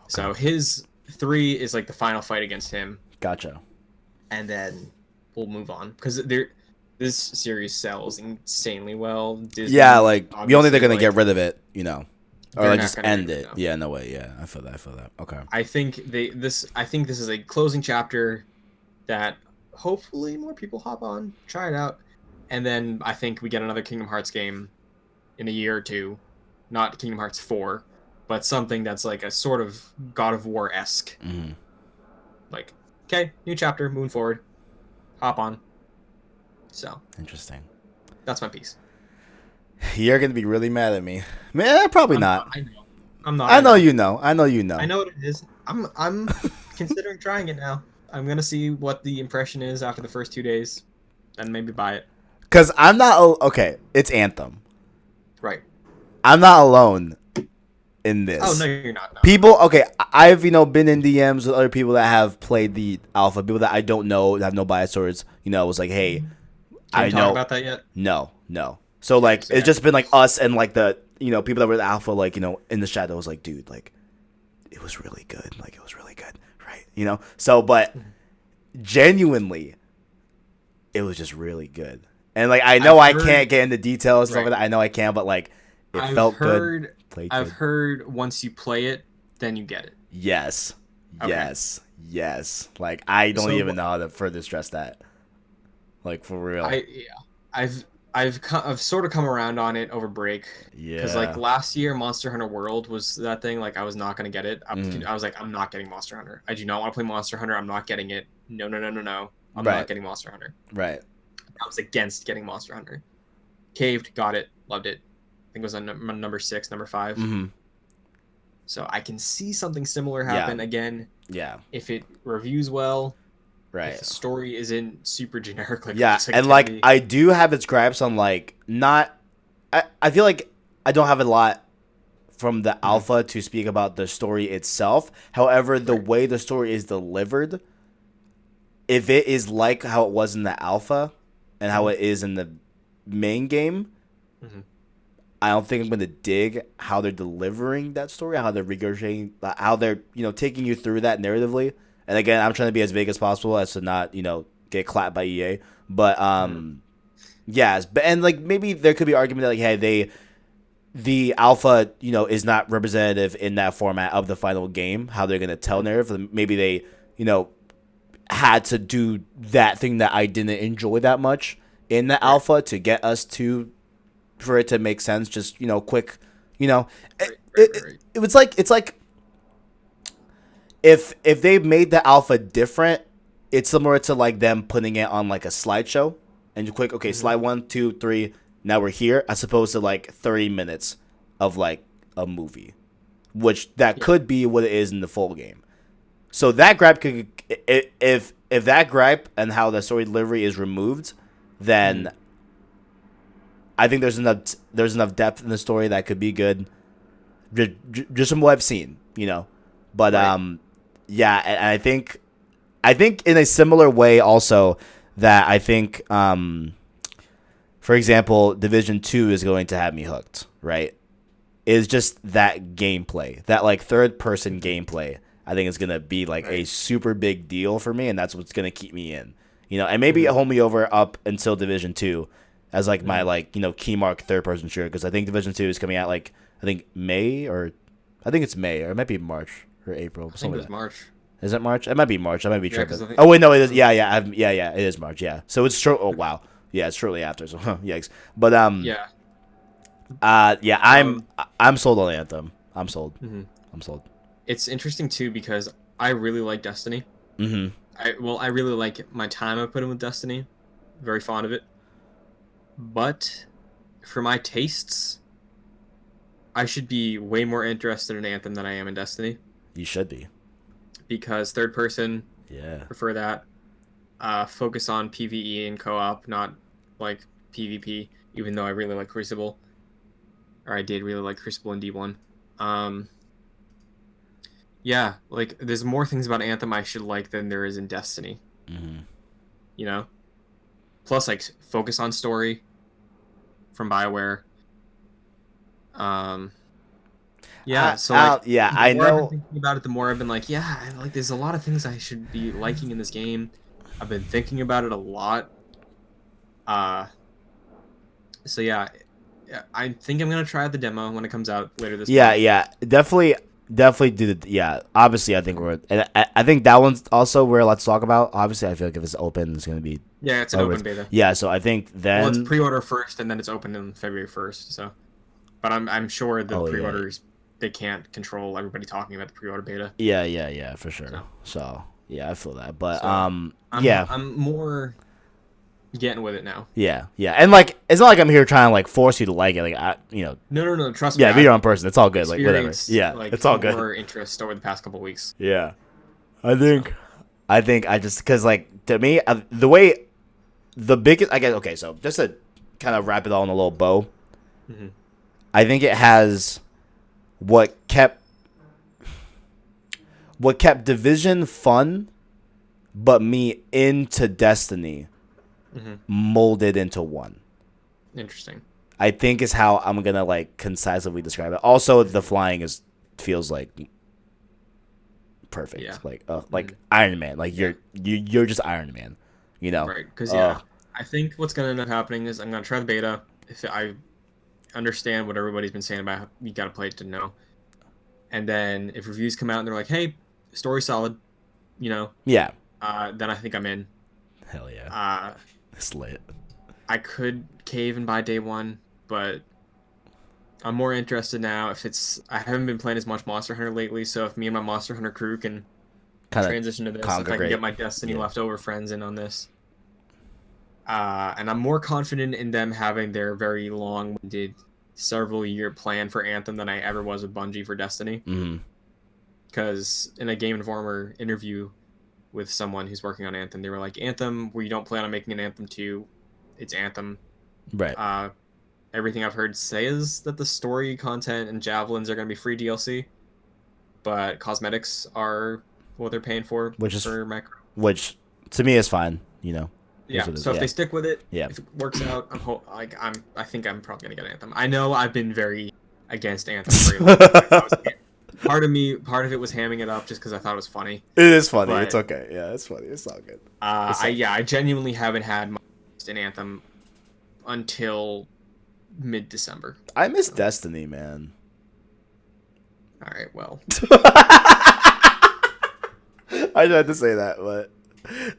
so his 3 is like the final fight against him. Gotcha. And then we'll move on because this series sells insanely well. Disney, yeah, like the only they're gonna like, get rid of it, you know, or like just end it. No. Yeah, no way. Yeah, I feel that. Okay. I think this is a closing chapter that hopefully more people hop on, try it out, and then I think we get another Kingdom Hearts game in a year or two, not Kingdom Hearts 4, but something that's like a sort of God of War-esque. Mm-hmm. Like, okay, new chapter, moving forward, hop on. So interesting. That's my piece. You're gonna be really mad at me, man. Probably not. I know. I'm not. I know you know. I know you know. I know what it is. I'm considering trying it now. I'm gonna see what the impression is after the first 2 days, and maybe buy it. Cause I'm not okay. It's Anthem. Right. I'm not alone in this. Oh no, you're not. No. People, okay. I've been in DMs with other people that have played the alpha. People that I don't know that have no bias towards. Was like, hey, I know about that yet. No. So like, it's just been like us and like the people that were the alpha, like in the shadows, like, dude, like it was really good. Like it was really good, right? So, but genuinely, it was just really good. And like I know I can't get into details and stuff like that. I know I can, but like it felt good. I've heard once you play it, then you get it. Yes. Okay. Yes. Like I don't even know how to further stress that. Like for real. I've sort of come around on it over break. Yeah. Because like last year, Monster Hunter World was that thing. Like I was not gonna get it. I was like, I'm not getting Monster Hunter. I do not want to play Monster Hunter. I'm not getting it. No. I'm not getting Monster Hunter. Right. I was against getting Monster Hunter. Caved, got it, loved it. I think it was on number 6, number 5. Mm-hmm. So I can see something similar happen again. Yeah. If it reviews well. Right. If the story isn't super generic. Like and like I do have its gripes on like not. I feel like I don't have a lot from the alpha to speak about the story itself. However, the way the story is delivered, if it is like how it was in the alpha and how it is in the main game, I don't think I'm going to dig how they're delivering that story, how they're regurgitating, how they're taking you through that narratively. And again, I'm trying to be as vague as possible as to not get clapped by EA. But yes, but and like maybe there could be argument that like, hey, the alpha is not representative in that format of the final game. How they're going to tell narrative? Maybe they had to do that thing that I didn't enjoy that much in the alpha to get us for it to make sense. Just quick. It's like. If they made the alpha different, it's similar to like them putting it on like a slideshow and you quick, okay, slide 1, 2, 3, now we're here, as opposed to like 30 minutes of like a movie, which that could be what it is in the full game. So that gripe could, if that gripe and how the story delivery is removed, then I think there's enough depth in the story that could be good, just from what I've seen, but yeah, and I think in a similar way also that I think, for example, Division 2 is going to have me hooked, right? Is just that gameplay, that like third person gameplay. I think it's gonna be like a super big deal for me, and that's what's gonna keep me in. And maybe hold me over up until Division 2 as like my like key mark third person shooter, because I think Division 2 is coming out like I think May, or I think it's May, or it might be March or April. I think it was March. Is it March? It might be March. I might be tripping. Oh wait, no, it is. Yeah, it is March. Yeah, so it's short. Oh wow, yeah, it's shortly after. So yikes. But I'm sold on Anthem. I'm sold. I'm sold. It's interesting too because I really like Destiny. I really like my time I put in with Destiny. Very fond of it. But for my tastes, I should be way more interested in Anthem than I am in Destiny. You should be. Because third person, yeah, prefer that. Focus on PvE and co-op, not like PvP, even though I really like Crucible. Or I did really like Crucible in D1. Yeah, like, there's more things about Anthem I should like than there is in Destiny. Plus, like, focus on story from BioWare. I know. The more I've been thinking about it, the more I've been like, there's a lot of things I should be liking in this game. I've been thinking about it a lot. So yeah, I think I'm gonna try out the demo when it comes out later this month. Yeah, definitely do the. Yeah, obviously, I think I think that one's also where let's talk about. Obviously, I feel like if it's open, it's gonna be. Yeah, it's an open beta. Yeah, so I think then. Well, it's pre-order first, and then it's open on February 1st. So, but I'm sure the pre-orders. Yeah. They can't control everybody talking about the pre-order beta. Yeah, for sure. So yeah, I feel that, but I'm more getting with it now. Yeah, and like it's not like I'm here trying to like force you to like it. Like No, trust me. Yeah, be your own person. It's all good. Like whatever. Yeah, like, it's all good. More interest over the past couple of weeks. Yeah, I think I just because like to me the way the biggest I guess so just to kind of wrap it all in a little bow. I think it has. What kept Division fun, but me into Destiny, molded into one. Interesting. I think is how I'm gonna like concisely describe it. Also, the flying feels like perfect. Yeah. Like Iron Man. Like you're just Iron Man. Right. Because I think what's gonna end up happening is I'm gonna try the beta. If I understand what everybody's been saying about you gotta play it to know, and then if reviews come out and they're like, hey, story solid, then I think I'm in. Hell yeah. It's lit. I could cave and buy day one, but I'm more interested now. I haven't been playing as much Monster Hunter lately, so if me and my Monster Hunter crew can transition to this, if I can get my Destiny leftover friends in on this, and I'm more confident in them having their very long-winded, several-year plan for Anthem than I ever was with Bungie for Destiny. Because in a Game Informer interview with someone who's working on Anthem, they were like, Anthem, we don't plan on making an Anthem 2. It's Anthem. Right. Everything I've heard says that the story content and Javelins are going to be free DLC, but cosmetics are what they're paying for, which to me is fine, Yeah, so if they stick with it, if it works out, I think I'm probably gonna get Anthem. I know I've been very against Anthem for a long time. Part of it was hamming it up just because I thought it was funny. It is funny. It's okay. Yeah, it's funny. It's all good. I genuinely haven't had my interest in Anthem until mid-December. I miss Destiny, man. All right, well. I tried to say that, but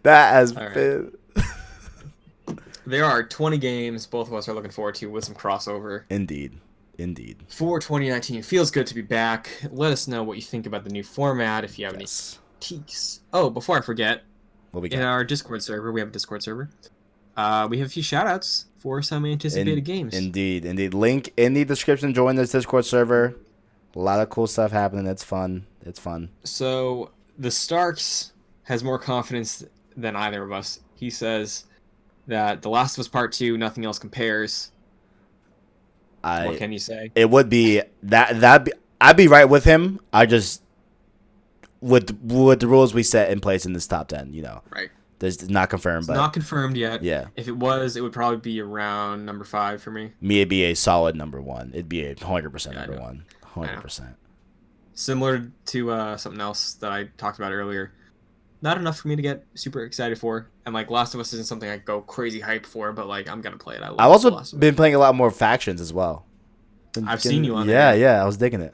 that has been. There are 20 games both of us are looking forward to with some crossover. Indeed. For 2019. Feels good to be back. Let us know what you think about the new format if you have any teaks. Oh, before I forget, in our Discord server, we have a Discord server. We have a few shout-outs for some anticipated games. Indeed. Link in the description. Join this Discord server. A lot of cool stuff happening. It's fun. So, the Starks has more confidence than either of us. He says that The Last of Us Part 2, nothing else compares. What can you say? It would be that I'd be right with him. I just with the rules we set in place in this top 10, Right. It's not confirmed. It's not confirmed yet. Yeah. If it was, it would probably be around number 5 for me. It'd be a solid number 1. It'd be a 100% number 1. 100%. similar to something else that I talked about earlier. Not enough for me to get super excited for, and like Last of Us isn't something I go crazy hype for, but like I'm gonna play it. I've also been playing a lot more factions as well. I've seen you on there. Yeah, I was digging it.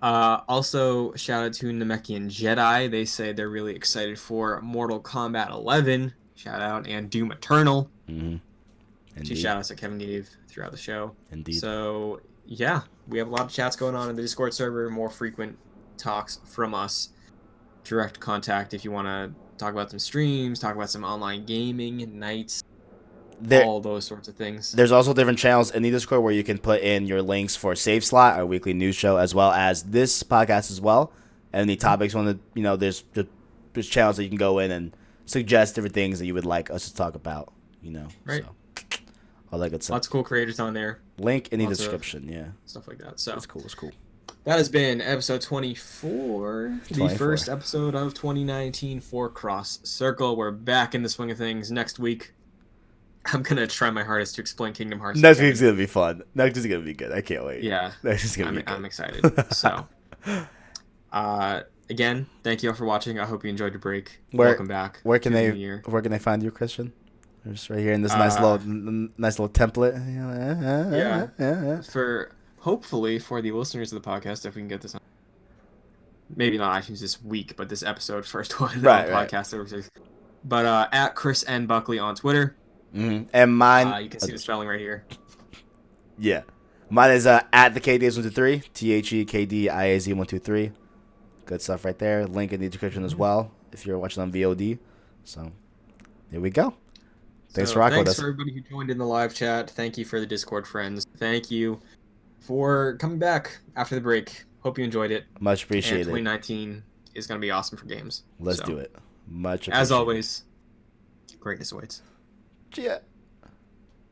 Also, shout out to Namekian Jedi. They say they're really excited for Mortal Kombat 11. Shout out, and Doom Eternal. Mm-hmm. Two shout outs that Kevin gave throughout the show. Indeed. So yeah, we have a lot of chats going on in the Discord server. More frequent talks from us. Direct contact if you want to talk about some streams, talk about some online gaming nights, all those sorts of things. There's also different channels in the Discord where you can put in your links for Save Slot, our weekly news show, as well as this podcast as well. And the topics there's channels that you can go in and suggest different things that you would like us to talk about. Right. So, all that good stuff. Lots of cool creators on there. Link in the description. Yeah. Stuff like that. So it's cool. It's cool. That has been episode 24, the first episode of 2019 for Cross Circle. We're back in the swing of things next week. I'm going to try my hardest to explain Kingdom Hearts. Next week's going to be fun. Next week's going to be good. I can't wait. Yeah. Next is going to be good. I'm excited. So, again, thank you all for watching. I hope you enjoyed your break. Welcome back. Where can they find you, Christian? Just right here in this nice little template. Yeah. Hopefully for the listeners of the podcast, if we can get this on, maybe not iTunes this week, but this episode first one on podcast. Right. But at Chris N. Buckley on Twitter. Mm-hmm. And mine, you can see the spelling right here. Yeah, mine is at the KDiaz123, THEKDIAZ123. Good stuff right there. Link in the description as well if you're watching on VOD. So there we go. Thanks for rocking with us. Thanks for everybody who joined in the live chat. Thank you for the Discord friends. Thank you for coming back after the break. Hope you enjoyed it. Much appreciated. 2019 is going to be awesome for games. Let's do it. Much appreciated. As always, greatness awaits. Yeah.